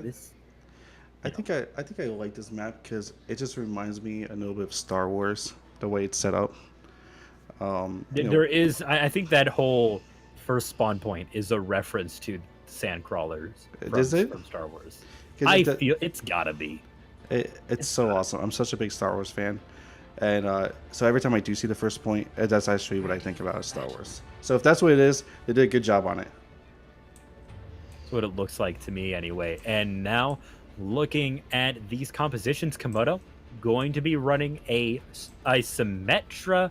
I think I like this map because it just reminds me a little bit of Star Wars, the way it's set up.
I think that whole first spawn point is a reference to sand crawlers from Star Wars. I feel it's gotta be.
It's so awesome. I'm such a big Star Wars fan, and so every time I do see the first point, that's actually what I think about as Star Wars. So if that's what it is, they did a good job on it.
That's what it looks like to me anyway. And now, looking at these compositions, Komodo going to be running a Symmetra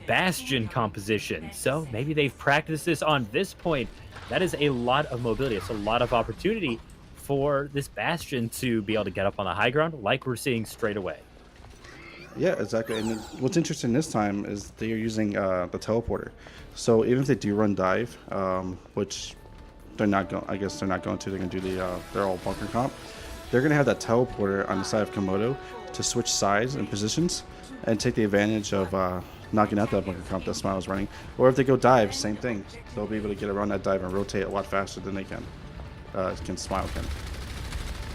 Bastion composition. So maybe they've practiced this on this point. That is a lot of mobility. It's a lot of opportunity for this Bastion to be able to get up on the high ground like we're seeing straight away.
Yeah, exactly. And what's interesting this time is they are using the teleporter. So even if they do run dive, which they're not going, I guess they're not going to. They're going to do their all bunker comp. They're going to have that teleporter on the side of Komodo to switch sides and positions and take the advantage of knocking out that bunker comp that Smile is running. Or if they go dive, same thing. They'll be able to get around that dive and rotate a lot faster than they can. Smile can.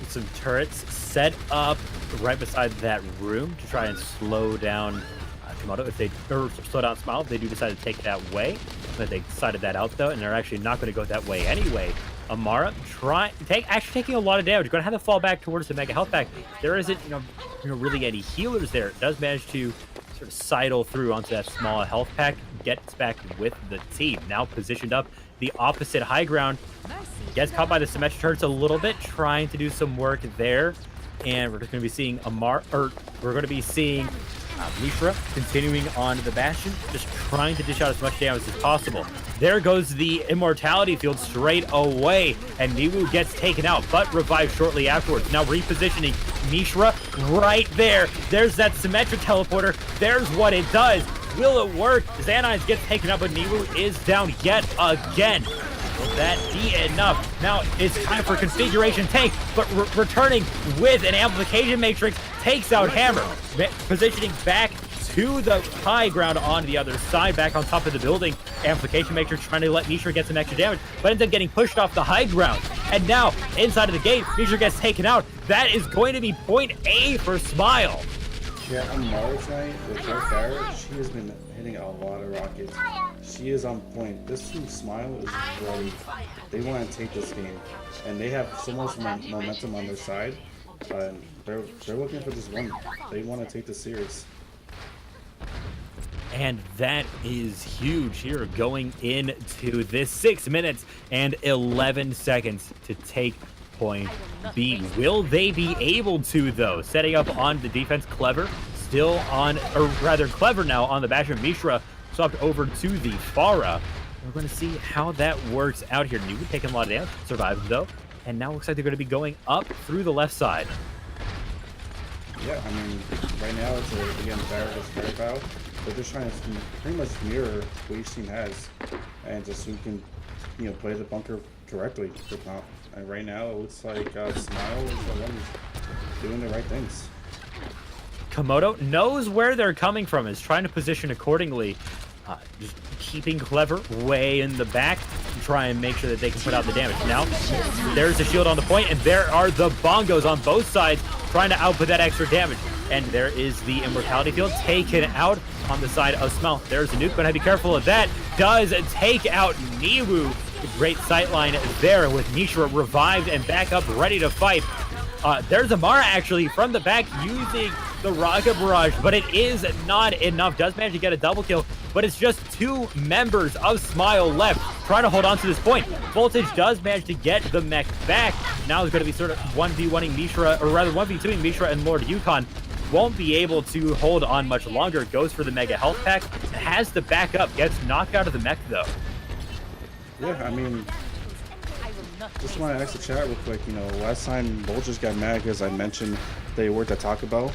Some turrets set up right beside that room to try and slow down Komodo. If they slow down Smile, if they do decide to take that way, but they decided that out though, and they're actually not going to go that way anyway. Amara actually taking a lot of damage. Going to have to fall back towards the mega health pack. There isn't really any healers there. It does manage to sort of sidle through onto that small health pack, gets back with the team. Now positioned up the opposite high ground. Gets caught by the Symmetra turrets a little bit, trying to do some work there. And we're just going to be seeing Mishra continuing on the Bastion, just trying to dish out as much damage as possible. There goes the immortality field straight away, and Niwu gets taken out, but revived shortly afterwards. Now repositioning Mishra right there. There's that symmetric teleporter. There's what it does. Will it work? Xanize gets taken out, but Niwu is down yet again. Will that be enough? Now it's time for configuration tank, but returning with an amplification matrix takes out Hammer. Positioning back to the high ground on the other side, back on top of the building. Amplification matrix trying to let Mishra get some extra damage, but ends up getting pushed off the high ground. And now, inside of the gate, Mishra gets taken out. That is going to be point A for Smile.
Yeah, on Mara tonight with her Barrett, she has been hitting a lot of rockets. She is on point. This team Smile is ready. They want to take this game, and they have so much momentum on their side. They're looking for this win. They want to take this series.
And that is huge here, going into this 6 minutes and 11 seconds to take point B. Will they be able to, though? Setting up on the defense, Clever still on, or rather Clever now on the Bastion. Mishra swapped over to the Pharah. We're going to see how that works out here. Niwu taking a lot of damage, survived though, and now looks like they're going to be going up through the left side.
Yeah, I mean, right now it's again Barrett is very foul, but they're trying to pretty much mirror what each team has, and just so you can, play the bunker correctly. And right now it looks like Smile is the one who's doing the right things.
Komodo knows where they're coming from, is trying to position accordingly, just keeping Clever way in the back to try and make sure that they can put out the damage. Now, there's the shield on the point, and there are the bongos on both sides trying to output that extra damage. And there is the immortality field taken out on the side of Smell. There's the nuke, but I be careful of that. Does take out Niwu. Great sightline there with Mishra revived and back up, ready to fight. There's Amara actually from the back using the rocket barrage, but it is not enough. Does manage to get a double kill, but it's just 2 members of Smile left trying to hold on to this point. Voltage does manage to get the mech back. Now it's going to be sort of 1v1ing Mishra, or rather 1v2ing Mishra and Lord Yukon. Won't be able to hold on much longer. Goes for the mega health pack. Has the backup. Gets knocked out of the mech though.
Yeah, I mean, just want to ask the chat real quick. Last time Vultures got mad because I mentioned they worked at Taco Bell.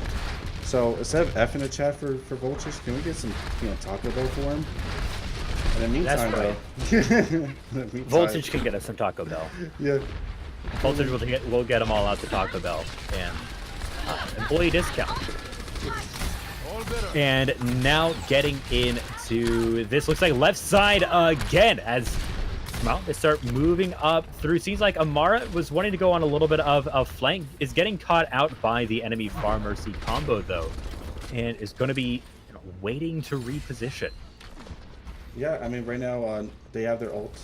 So instead of F in the chat for Vultures, can we get some Taco Bell for him? In the meantime,
that's right. Voltage can get us some Taco Bell.
Yeah.
Voltage will get them all out to Taco Bell and employee discount. And now getting into this, looks like left side again as Well, they start moving up through. Seems like Amara was wanting to go on a little bit of a flank, is getting caught out by the enemy Far Mercy combo, though, and is going to be waiting to reposition.
Yeah, I mean, right now they have their ult.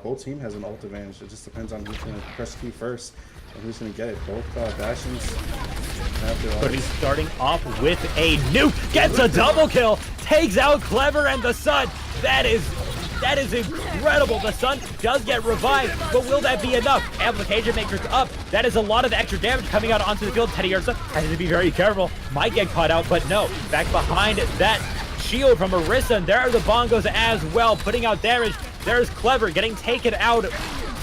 Both team has an ult advantage. It just depends on who's going to press Q first and who's going to get it. Both Bastions have their ult.
But he's starting off with a nuke. Gets a double kill. Takes out Clever and the Sun. That is incredible. The Sun does get revived, but will that be enough? Application Matrix up. That is a lot of extra damage coming out onto the field. Teddy Ursa has to be very careful. Might get caught out, but no. Back behind that shield from Orisa, and there are the bongos as well, putting out damage. There's Clever getting taken out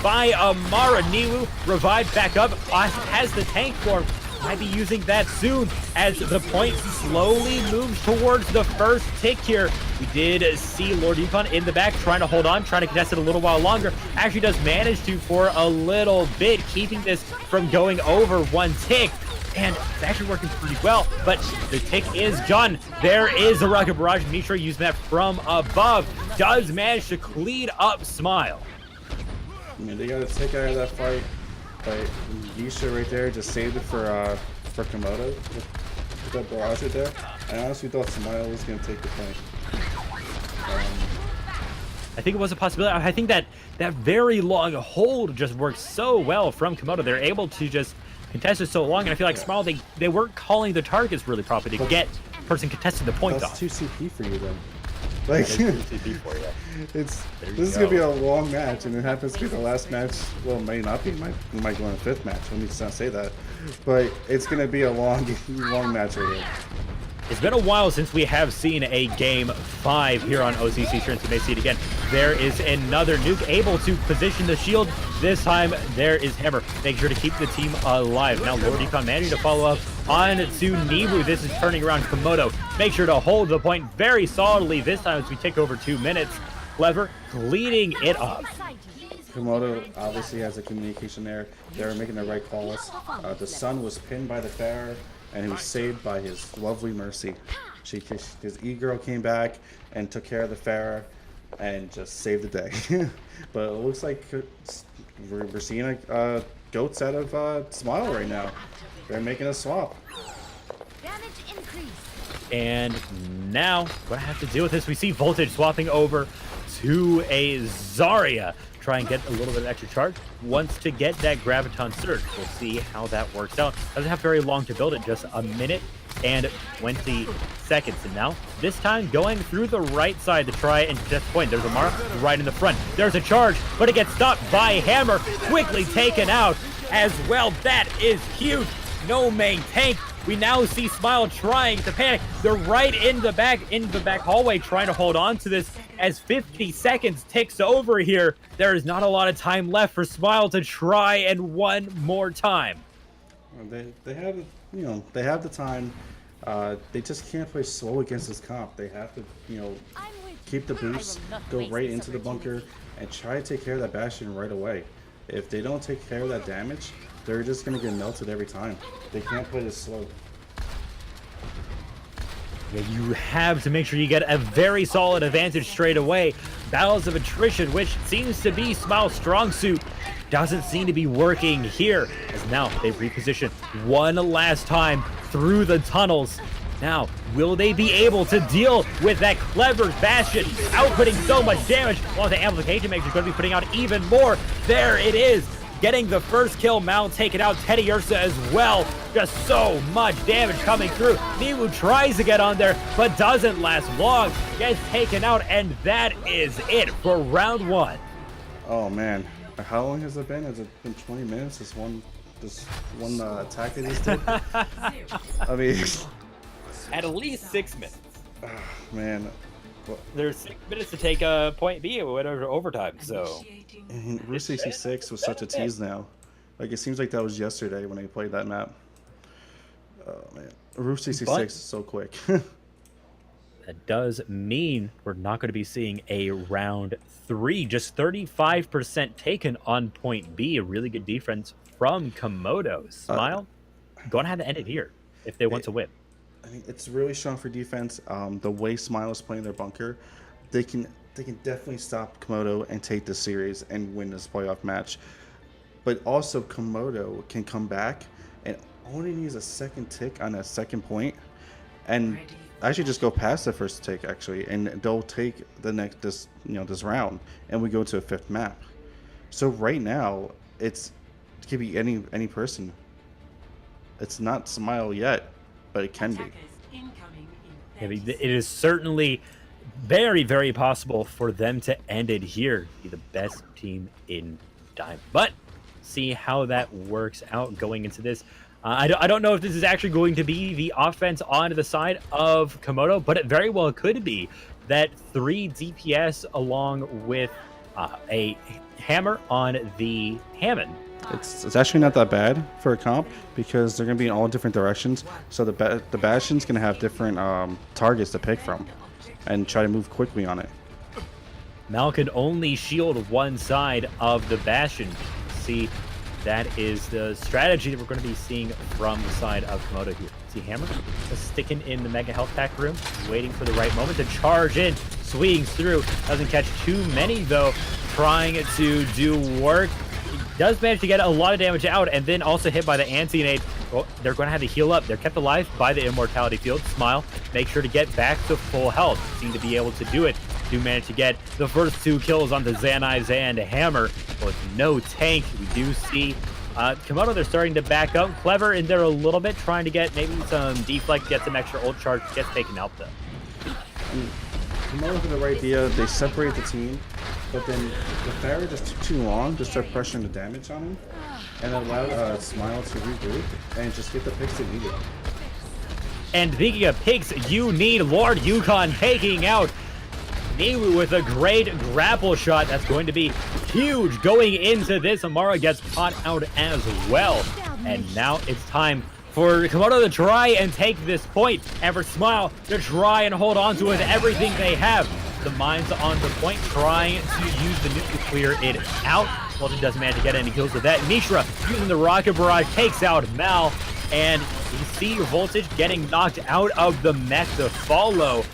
by Amara. Niwu revived back up, has the tank form. Might be using that soon as the point slowly moves towards the first tick here. We did see Lord Yukon in the back trying to hold on, trying to contest it a little while longer. Actually does manage to for a little bit, keeping this from going over one tick. And it's actually working pretty well, but the tick is done. There is a rocket barrage. Mishra using that from above. Does manage to clean up Smile.
I mean, they got a tick out of that fight, but Yisha right there just saved it for Komodo with that barrage right there. I honestly thought Smile was going to take the point.
I think it was a possibility. I think that very long hold just worked so well from Komodo. They're able to just contest it so long, and I feel like Smile, they weren't calling the targets really properly to get person contesting the point off.
That's 2 CP for you then. Like,
CP for you.
This is gonna be a long match, and it happens to be the last match. Well, it may not be. We might go on a 5th match. Let me just not say that, but it's gonna be a long match right here.
It's been a while since we have seen a Game 5 here on O.C.C. Strength. You may see it again. There is another nuke able to position the shield. This time, there is Hammer. Make sure to keep the team alive. Now, Lord Econ managing to follow up on to Nibu. This is turning around Komodo. Make sure to hold the point very solidly this time as we take over 2 minutes. Clever, cleaning it up.
Komodo obviously has a communication there. They were making the right calls. The Sun was pinned by the Pharaoh, and he was saved by his lovely Mercy. His E-girl came back and took care of the Pharaoh and just saved the day. But it looks like we're seeing a goats out of Smile right now. They're making a swap.
Damage increase.
And now, gonna have to deal with this. We see Voltage swapping over to a Zarya. Try and get a little bit of extra charge. Wants to get that Graviton Surge. We'll see how that works out. Doesn't have very long to build it, just a minute and 20 seconds. And now, this time going through the right side to try and just point. There's a mark right in the front. There's a charge, but it gets stopped by Hammer. Quickly taken out as well. That is huge. No main tank. We now see Smile trying to panic. They're right in the back hallway trying to hold on to this as 50 seconds ticks over here. There is not a lot of time left for Smile to try and one more time.
They have, they have the time. They just can't play slow against this comp. They have to, keep the boost, go right into the bunker, and try to take care of that Bastion right away. If they don't take care of that damage, they're just going to get melted every time. They can't play this slow.
Yeah, you have to make sure you get a very solid advantage straight away. Battles of attrition, which seems to be Smile's strong suit, doesn't seem to be working here. As now they've repositioned one last time through the tunnels. Now, will they be able to deal with that clever Bastion outputting so much damage while the amplification maker is going to be putting out even more? There it is. Getting the first kill, Mount taking out Teddy Ursa as well. Just so much damage coming through. Nimu tries to get on there, but doesn't last long. Gets taken out, and that is it for round 1.
Oh man, how long has it been? Has it been 20 minutes? This one attack that he's did? I mean,
At least 6 minutes.
man.
There's 6 minutes to take a point B or whatever overtime, so.
And Route 66 was such a tease now. Like, it seems like that was yesterday when they played that map. Oh, man. Route 66 is so quick.
That does mean we're not going to be seeing a round 3. Just 35% taken on point B. A really good defense from Komodo. Smile, going to have to end it here if they want to win.
I mean, it's really strong for defense. The way Smile is playing their bunker, they can definitely stop Komodo and take the series and win this playoff match. But also Komodo can come back and only needs a second tick on that second point, and actually just go past the first tick actually, and they'll take this round, and we go to a 5th map. So right now it could be any person. It's not Smile yet, but it can be.
It is certainly very, very possible for them to end it here, be the best team in time. But see how that works out going into this. I don't know if this is actually going to be the offense on the side of Komodo, but it very well could be that 3 DPS along with a Hammer on the Hammond.
It's actually not that bad for a comp because they're going to be in all different directions. So the Bastion's going to have different targets to pick from and try to move quickly on it.
Mal can only shield one side of the Bastion. See, that is the strategy that we're going to be seeing from the side of Komodo here. See Hammer just sticking in the Mega Health Pack room, waiting for the right moment to charge in, swings through. Doesn't catch too many though, trying to do work. Does manage to get a lot of damage out, and then also hit by the anti-nade. Well, they're going to have to heal up. They're kept alive by the Immortality Field. Smile, make sure to get back to full health. Seem to be able to do it. Do manage to get the first 2 kills on the Zanai and Hammer. With no tank, we do see Komodo, they're starting to back up. Clever in there a little bit, trying to get maybe some deflect, get some extra ult charge, gets taken out though.
Komodo with the right idea, they separate the team, but then the Pharaoh just took too long to start pressuring the damage on him, and allowed Smile to regroup and just get the picks they needed.
And speaking of picks, you need Lord Yukon taking out Niwu with a great grapple shot. That's going to be huge going into this. Amara gets caught out as well. And now it's time for Komodo to try and take this point, and for Smile to try and hold on to it with everything they have. The mine's on the point, trying to use the nuke to clear it out. Voltage doesn't manage to get any kills with that. Mishra using the rocket barrage takes out Mal, and you see Voltage getting knocked out of the mech to follow.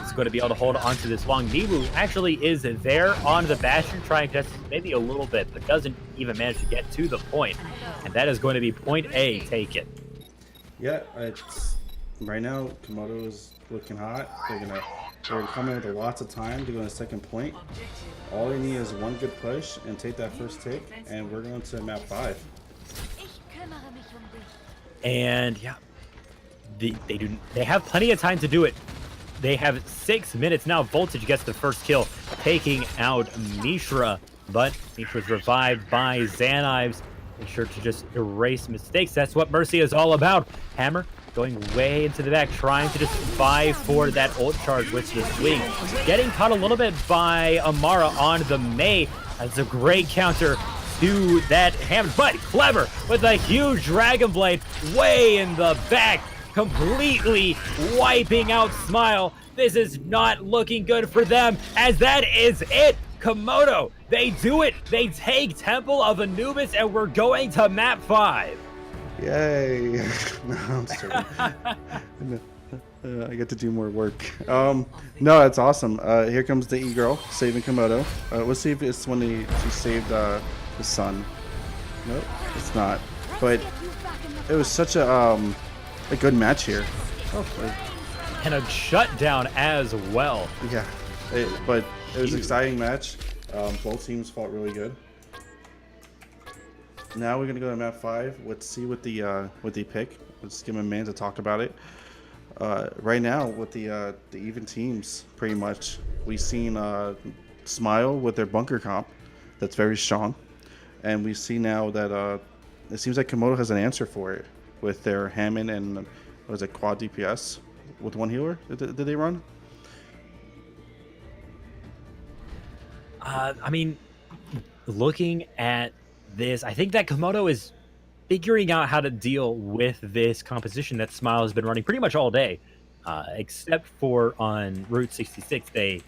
It's going to be able to hold on to this long. Niwu actually is there on the Bastion, trying just maybe a little bit, but doesn't even manage to get to the point. And that is going to be point A taken.
Yeah, it's right now Komodo is looking hot. They're coming with lots of time to go to the second point. All they need is one good push and take that first take, and we're going to map 5.
And yeah, they have plenty of time to do it. They have 6 minutes now. Voltage gets the first kill, taking out Mishra, but Mishra's revived by Xanives. Make sure to just erase mistakes. That's what Mercy is all about. Hammer going way into the back, trying to just vie for that ult charge with the swing. Getting caught a little bit by Amara on the Mei. That's a great counter to that Hammer, but Clever with a huge Dragon Blade way in the back, completely wiping out Smile. This is not looking good for them, as that is it. Komodo, they do it. They take Temple of Anubis, and we're going to map 5.
Yay! No, I'm sorry. I get to do more work. No, that's awesome. Here comes the E-Girl saving Komodo. Let's see if it's when she saved the sun. Nope, it's not. But it was such a good match here.
And a shutdown as well.
Yeah, but it was an exciting match. Both teams fought really good. Now we're gonna go to map 5. Let's see what they pick. Let's give them a minute to talk about it. Right now, with the even teams, pretty much, we've seen Smile with their bunker comp. That's very strong, and we see now that it seems like Komodo has an answer for it with their Hammond and what was it, quad DPS with one healer. Did they run?
I mean, looking at this, I think that Komodo is figuring out how to deal with this composition that Smile has been running pretty much all day, except for on Route 66, they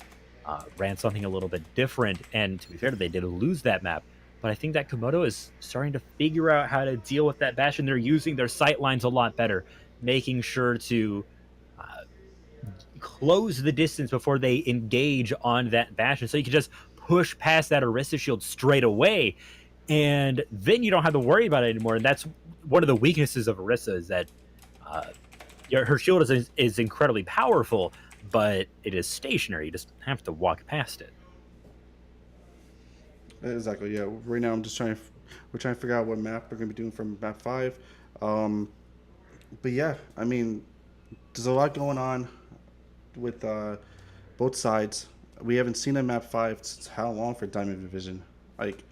ran something a little bit different, and to be fair, they did lose that map. But I think that Komodo is starting to figure out how to deal with that Bastion. They're using their sight lines a lot better, making sure to close the distance before they engage on that Bastion, so you can just push past that Orisa shield straight away, and then you don't have to worry about it anymore. And that's one of the weaknesses of Orisa, is that her shield is incredibly powerful, but it is stationary. You just have to walk past it.
Exactly. Yeah. Right now, we're trying to figure out what map we're gonna be doing from map 5. But yeah, I mean, there's a lot going on with both sides. We haven't seen a map 5 since how long for Diamond Division? Like,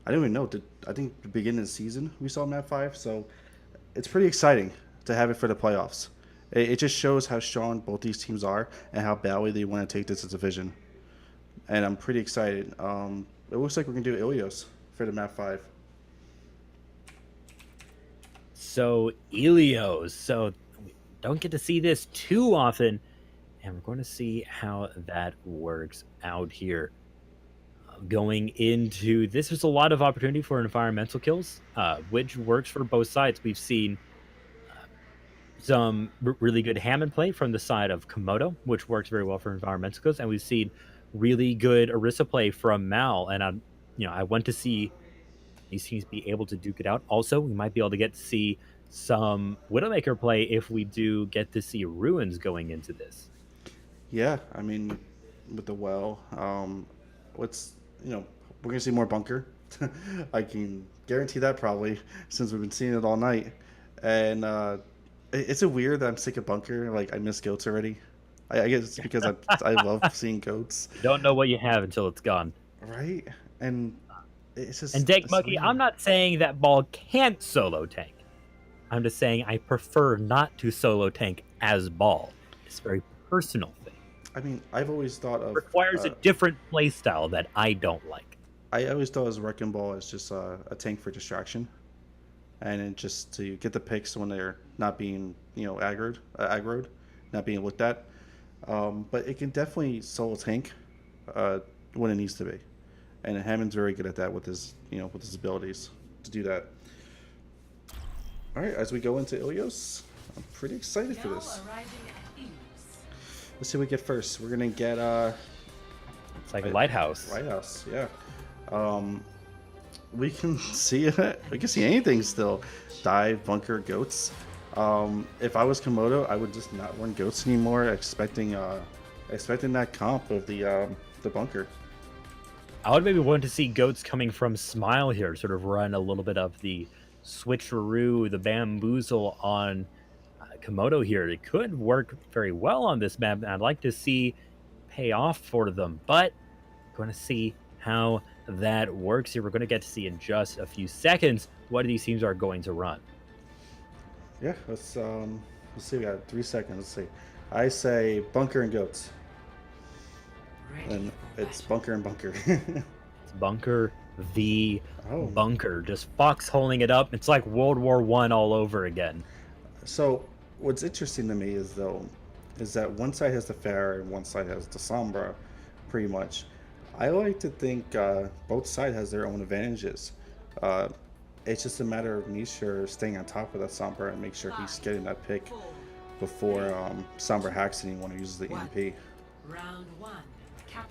I don't even know. I think the beginning of the season we saw map 5, so it's pretty exciting to have it for the playoffs. It just shows how strong both these teams are and how badly they want to take this division. And I'm pretty excited. It looks like we're gonna do Ilios for the map 5.
So Ilios. So we don't get to see this too often, and we're going to see how that works out here. Going into this, there's a lot of opportunity for environmental kills, which works for both sides. We've seen some really good Hammond play from the side of Komodo, which works very well for environmental kills, and we've seen really good Orisa play from Mal. And I want to see these teams be able to duke it out. Also, we might be able to get to see some Widowmaker play if we do get to see Ruins going into this.
Yeah, I mean, with the well, we're gonna see more bunker. I can guarantee that, probably, since we've been seeing it all night. And it's a weird that I'm sick of bunker. Like, I miss goats already. I guess it's because I love seeing goats.
You don't know what you have until it's gone.
Right? And it's just...
And Dank Monkey, I'm not saying that Ball can't solo tank. I'm just saying I prefer not to solo tank as ball. It's a very personal thing.
I mean, I've always thought of
Requires a different play style that I don't like.
I always thought of Wrecking Ball as just a tank for distraction, and then just to get the picks when they're not being aggroed, not being looked at. But it can definitely solo tank when it needs to be, and Hammond's very good at that with his with his abilities to do that. All right, as we go into Ilios, I'm pretty excited for this. Let's see what we get first. We're gonna get
It's like a lighthouse.
Lighthouse, yeah. We can see it. We can see anything still. Dive, bunker, goats. If I was Komodo, I would just not run goats anymore, expecting that comp of the bunker.
I would maybe want to see goats coming from Smile here, sort of run a little bit of the switcheroo, the bamboozle on Komodo here. It could work very well on this map, and I'd like to see pay off for them, but going to see how that works here. We're going to get to see in just a few seconds what these teams are going to run.
Yeah, let's see. We got 3 seconds. Let's see. I say bunker and goats, and it's bunker and bunker.
It's bunker v
Oh.
bunker, just foxholing it up. It's like World War I all over again.
So what's interesting to me is that one side has the Pharaoh and one side has the Sombra, pretty much. I like to think both sides has their own advantages. It's just a matter of Nisha staying on top of that Sombra and make sure he's getting that pick before Sombra hacks anyone who uses the EMP.
Round 1.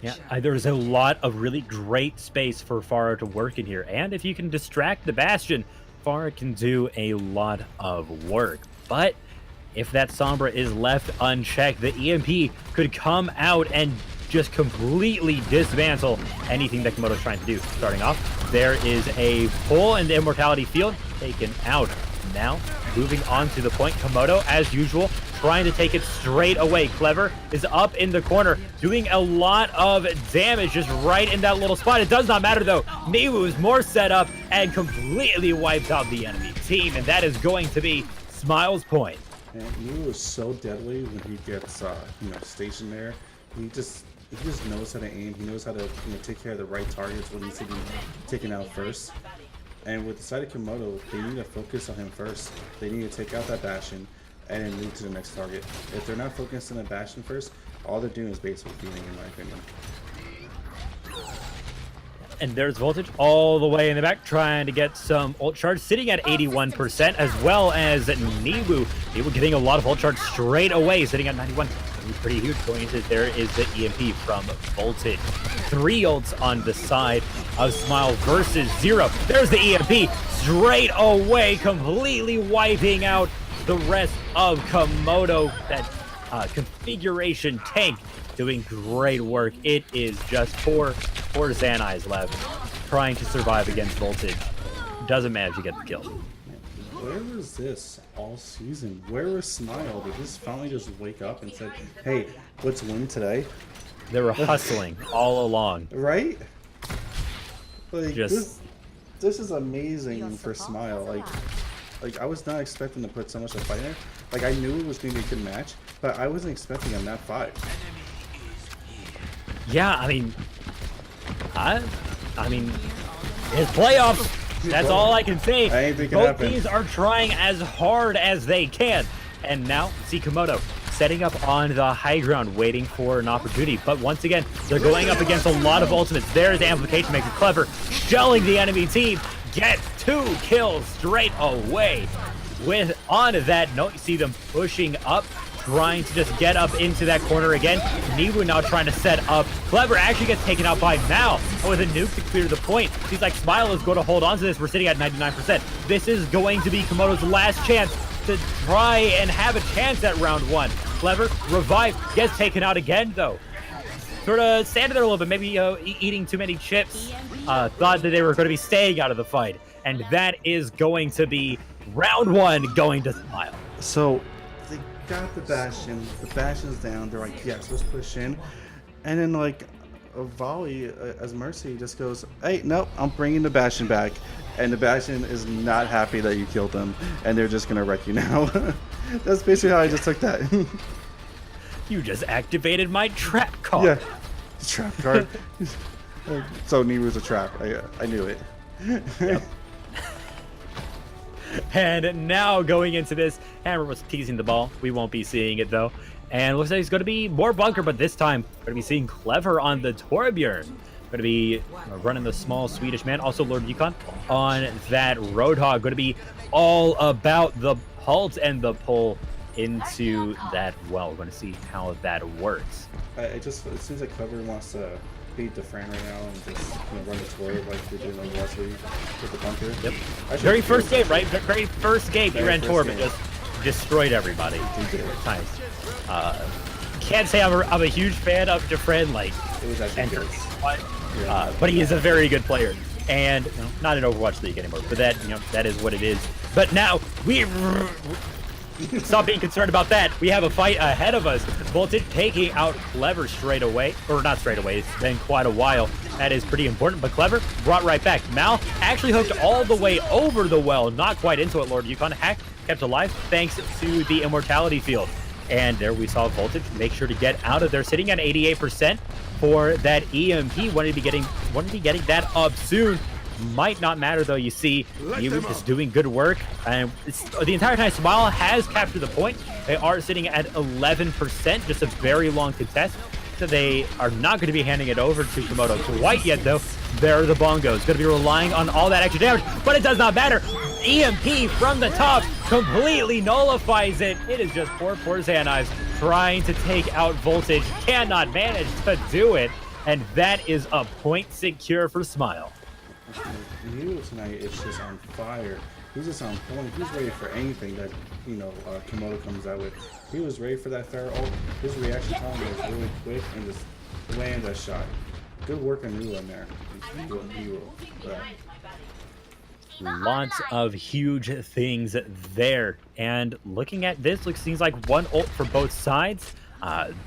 Yeah, there's a lot of really great space for Pharah to work in here, and if you can distract the Bastion, Pharah can do a lot of work. But if that Sombra is left unchecked, the EMP could come out and just completely dismantle anything that Komodo's trying to do. Starting off, there is a pull in the Immortality Field taken out. Now, moving on to the point, Komodo, as usual, trying to take it straight away. Clever is up in the corner, doing a lot of damage just right in that little spot. It does not matter, though. Miwu is more set up and completely wipes out the enemy team, and that is going to be Smile's point.
And Miwu is so deadly when he gets stationed there. He just knows how to aim. He knows how to take care of the right targets when he's to be taken out first. And with the side of Komodo, they need to focus on him first. They need to take out that Bastion and then move to the next target. If they're not focused on the Bastion first, all they're doing is basically feeding, in my opinion.
And there's Voltage all the way in the back, trying to get some ult charge, sitting at 81%, as well as Nibu. Nibu getting a lot of ult charge straight away, sitting at 91. Pretty huge going into there is the EMP from Voltage. 3 ults on the side of Smile versus 0. There's the EMP straight away, completely wiping out the rest of Komodo. That configuration tank doing great work. It is just four Zanai's left, trying to survive against Voltage. Doesn't manage to get the kill.
Where was this all season? Where was Smile? Did this finally just wake up and said, hey, let's win today?
They were hustling all along.
Right? Like,
Just
this is amazing for Smile. Like I was not expecting to put so much of a fight in there. Like, I knew it was going to be a good match, but I wasn't expecting him that fight.
Yeah, I mean, it's playoffs. That's all I can say.
Anything can
Both
happen.
teams are trying as hard as they can. And now, see Komodo setting up on the high ground, waiting for an opportunity. But once again, they're going up against a lot of ultimates. There's Amplification, makes it Clever, shelling the enemy team. Gets 2 kills straight away. On that note, you see them pushing up, trying to just get up into that corner again. Nibu now trying to set up. Clever actually gets taken out by Mal with a nuke to clear the point. Seems like Smile is going to hold on to this. We're sitting at 99%. This is going to be Komodo's last chance to try and have a chance at round 1. Clever, revive, gets taken out again, though. Sort of standing there a little bit, maybe eating too many chips. Thought that they were going to be staying out of the fight. And that is going to be round 1 going to Smile.
So they got the Bastion's down. They're like, yes, let's push in. And then like a volley as Mercy just goes, hey, nope, I'm bringing the Bastion back. And the Bastion is not happy that you killed them, and they're just gonna wreck you now. That's basically how I just took that.
You just activated my trap card.
Yeah, trap card. So Niru's a trap. I knew it.
And now going into this, Hammer was teasing the ball. We won't be seeing it though. And looks like it's going to be more bunker, but this time we're going to be seeing Clever on the Torbjorn. Going to be running the small Swedish man. Also Lord Yukon on that Roadhog. Going to be all about the halt and the pull into that well. We're going to see how that works.
It seems like Clever wants to beat the Fran right now and just run the Torb like they did in the last week with the bunker.
Yep. Very first game, right? Very first game, he ran Torb and just destroyed everybody. Times. Can't say I'm a huge fan of Defren, like,
It was actually good.
but he is a very good player, and not in Overwatch League anymore. But that that is what it is. But now we stop being concerned about that. We have a fight ahead of us. Voltage taking out Clever straight away, or not straight away. It's been quite a while. That is pretty important. But Clever brought right back. Mal actually hooked all the way over the well, not quite into it. Lord Yukon kept alive thanks to the immortality field. And there we saw Voltage make sure to get out of there, sitting at 88% for that EMP. Wanted to be getting that up soon. Might not matter though. You see, Yiwu is doing good work, and the entire time Smile has captured the point. They are sitting at 11%, just a very long contest. So they are not going to be handing it over to Komodo quite yet though. There are the bongos, going to be relying on all that extra damage, but it does not matter. EMP from the top completely nullifies it. It is just poor Xanives trying to take out Voltage, cannot manage to do it, and that is a point secure for Smile.
Niru tonight is just on fire. He's just on point. He's ready for anything that Komodo comes out with. He was ready for that Pharah ult. His reaction time was really quick and just land that shot. Good work on Niru in there.
Lots of huge things there. And looking at this, seems like one ult for both sides.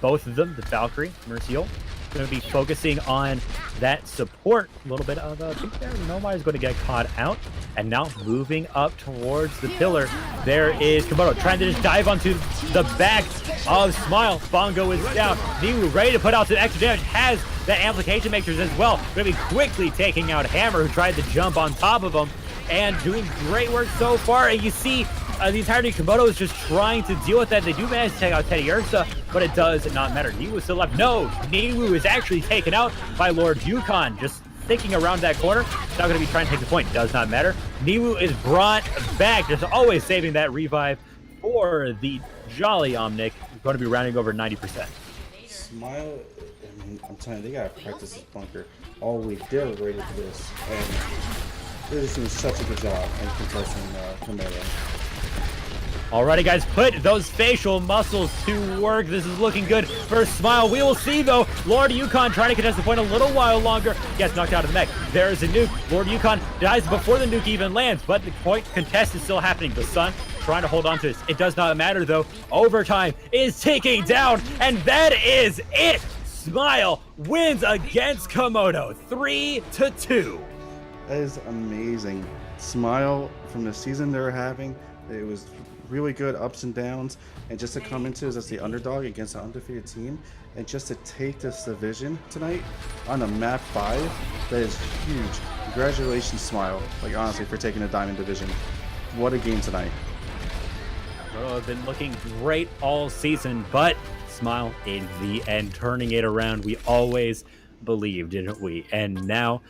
Both of them, the Valkyrie, Mercy ult, going to be focusing on that support. A little bit of a peek there. Nomai is going to get caught out. And now moving up towards the pillar, there is Komodo trying to just dive onto the back of Smile. Bongo is down. Niru ready to put out some extra damage. Has the amplification makers as well. Going to be quickly taking out Hammer, who tried to jump on top of him. And doing great work so far. And you see the entirety of Komodo is just trying to deal with that. They do manage to take out Teddy Ursa, but it does not matter. Niwu is still left. No, Niwu is actually taken out by Lord Yukon. Just thinking around that corner. Not going to be trying to take the point. Does not matter. Niwu is brought back. Just always saving that revive for the Jolly Omnic. Going to be rounding over 90%.
Smile, I'm telling you, they got to practice this bunker all week. They're ready for this. And they're just doing such a good job in contesting Komodo.
Alrighty, guys, put those facial muscles to work. This is looking good for Smile. We will see, though. Lord Yukon trying to contest the point a little while longer. Gets knocked out of the mech. There is a nuke. Lord Yukon dies before the nuke even lands, but the point contest is still happening. The Sun trying to hold on to this. It does not matter, though. Overtime is ticking down, and that is it. Smile wins against Komodo 3-2.
That is amazing. Smile from the season they're having, it was really good ups and downs, and just to come into as the underdog against an undefeated team, and just to take this division tonight on a map 5, that is huge. Congratulations, Smile. Like, honestly, for taking a Diamond division. What a game tonight.
Well, have been looking great all season, but Smile in the end, turning it around. We always believed, didn't we? And now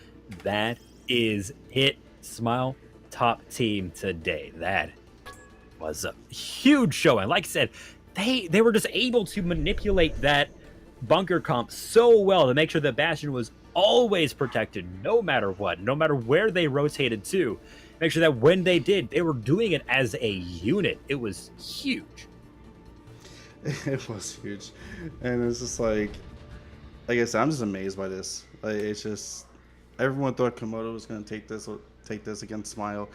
that is it. Smile top team today. That was a huge showing. Like I said, they were just able to manipulate that bunker comp so well to make sure that Bastion was always protected no matter what, no matter where they rotated to. Make sure that when they did, they were doing it as a unit. It was huge.
It was huge. And it's just like I said, I'm just amazed by this. Like, it's just, everyone thought Komodo was going to take this against Smile,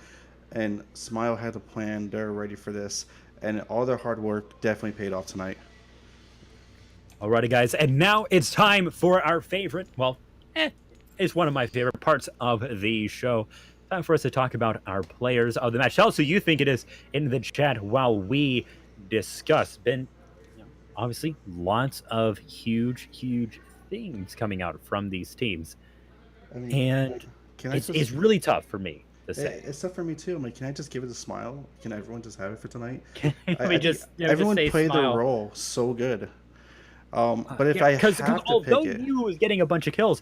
and Smile had a plan. They're ready for this, and all their hard work definitely paid off tonight.
Alrighty, guys, and now it's time for our favorite, well, it's one of my favorite parts of the show. Time for us to talk about our players of the match. Tell us who you think it is in the chat while we discuss. Been, obviously lots of huge things coming out from these teams,
I mean,
and
can I
it's
just?
really tough for me to say.
It's tough for me too. I'm like, can I just give it a smile? Can everyone just have it for tonight?
Can
I
we
think
just
everyone
say
played their
smile?
role so good. But if
Yeah,
I
because
have to
although
pick it,
Niu was getting a bunch of kills,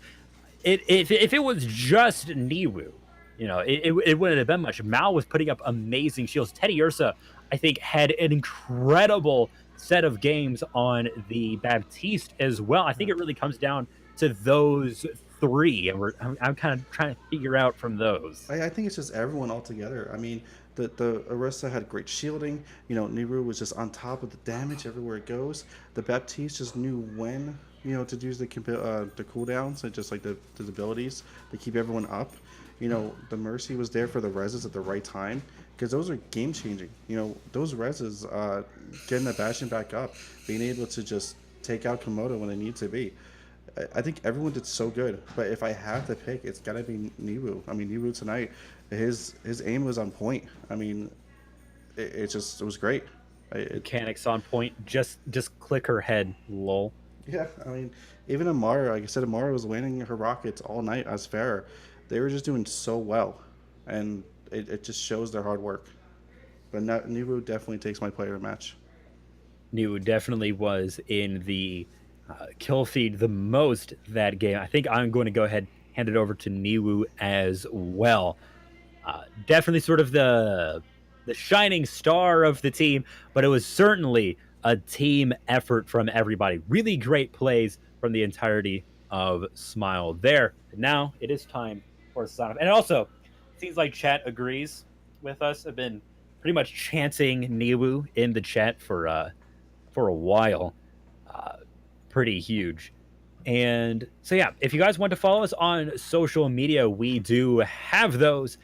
if it was just Niwu, it wouldn't have been much. Mao was putting up amazing shields. Teddy Ursa, I think, had an incredible set of games on the Baptiste as well. I think it really comes down to those three, and I'm kind of trying to figure out from those.
I think it's just everyone all together. I mean, the Orisa had great shielding. Niru was just on top of the damage everywhere it goes. The Baptiste just knew when to use the cooldowns and just like the abilities to keep everyone up. The Mercy was there for the reses at the right time because those are game changing. Those reses, getting the Bastion back up, being able to just take out Komodo when they need to be. I think everyone did so good, but if I have to pick, it's gotta be Niwu. I mean, Niwu tonight, his aim was on point. I mean, it was great.
Mechanics on point. Just click her head. Lol.
Yeah, I mean, even Amara, like I said, Amara was landing her rockets all night as fair. They were just doing so well, and it just shows their hard work. But Niwu definitely takes my player of the match.
Niwu definitely was in the kill feed the most that game. I think I'm going to go ahead and hand it over to Niwu as well. Definitely sort of the shining star of the team, but it was certainly a team effort from everybody. Really great plays from the entirety of Smile there. And now it is time for a sign off. And also, it seems like chat agrees with us. I've been pretty much chanting Niwu in the chat for a while. Uh, Pretty huge. And so, yeah, if you guys want to follow us on social media, we do have those.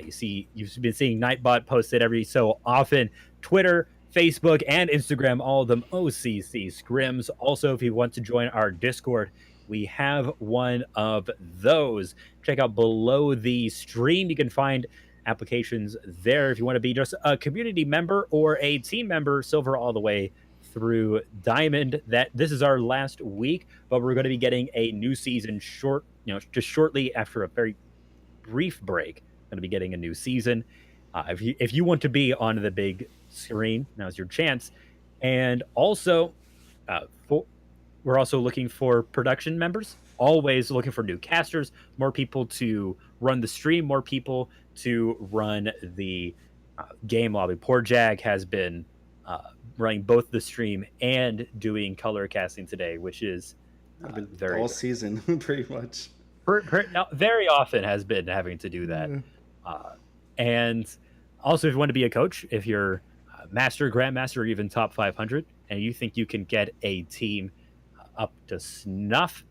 You've been seeing Nightbot posted every so often. Twitter, Facebook, and Instagram, all of them O.C.C. Scrims. Also, if you want to join our Discord, we have one of those. Check out below the stream. You can find applications there if you want to be just a community member or a team member, silver all the way through diamond. That this is our last week, but we're going to be getting a new season just shortly after a very brief break. Going to be getting a new season. If you want to be on the big screen, now's your chance. And also, for we're also looking for production members. Always looking for new casters, more people to run the stream, more people to run the game lobby. Poor Jag has been uh, running both the stream and doing color casting today, which is
I've been
very,
all season pretty much.
very often has been having to do that.
Yeah.
Uh, and also, if you want to be a coach, if you're master, grandmaster, or even top 500, and you think you can get a team up to snuff,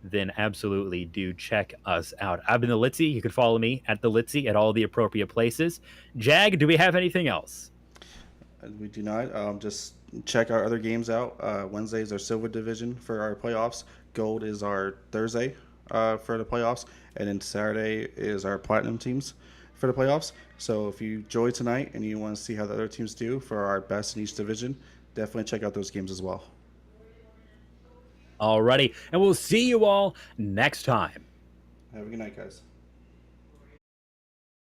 then absolutely do check us out. I've been the Litzy. You can follow me at the Litzy at all the appropriate places. Jag, do we have anything else?
We do not. Just check our other games out. Wednesday is our silver division for our playoffs. Gold is our Thursday for the playoffs, and then Saturday is our platinum teams for the playoffs. So if you enjoy tonight and you want to see how the other teams do for our best in each division, definitely check out those games as well.
Alrighty, and we'll see you all next time.
Have a good night, guys.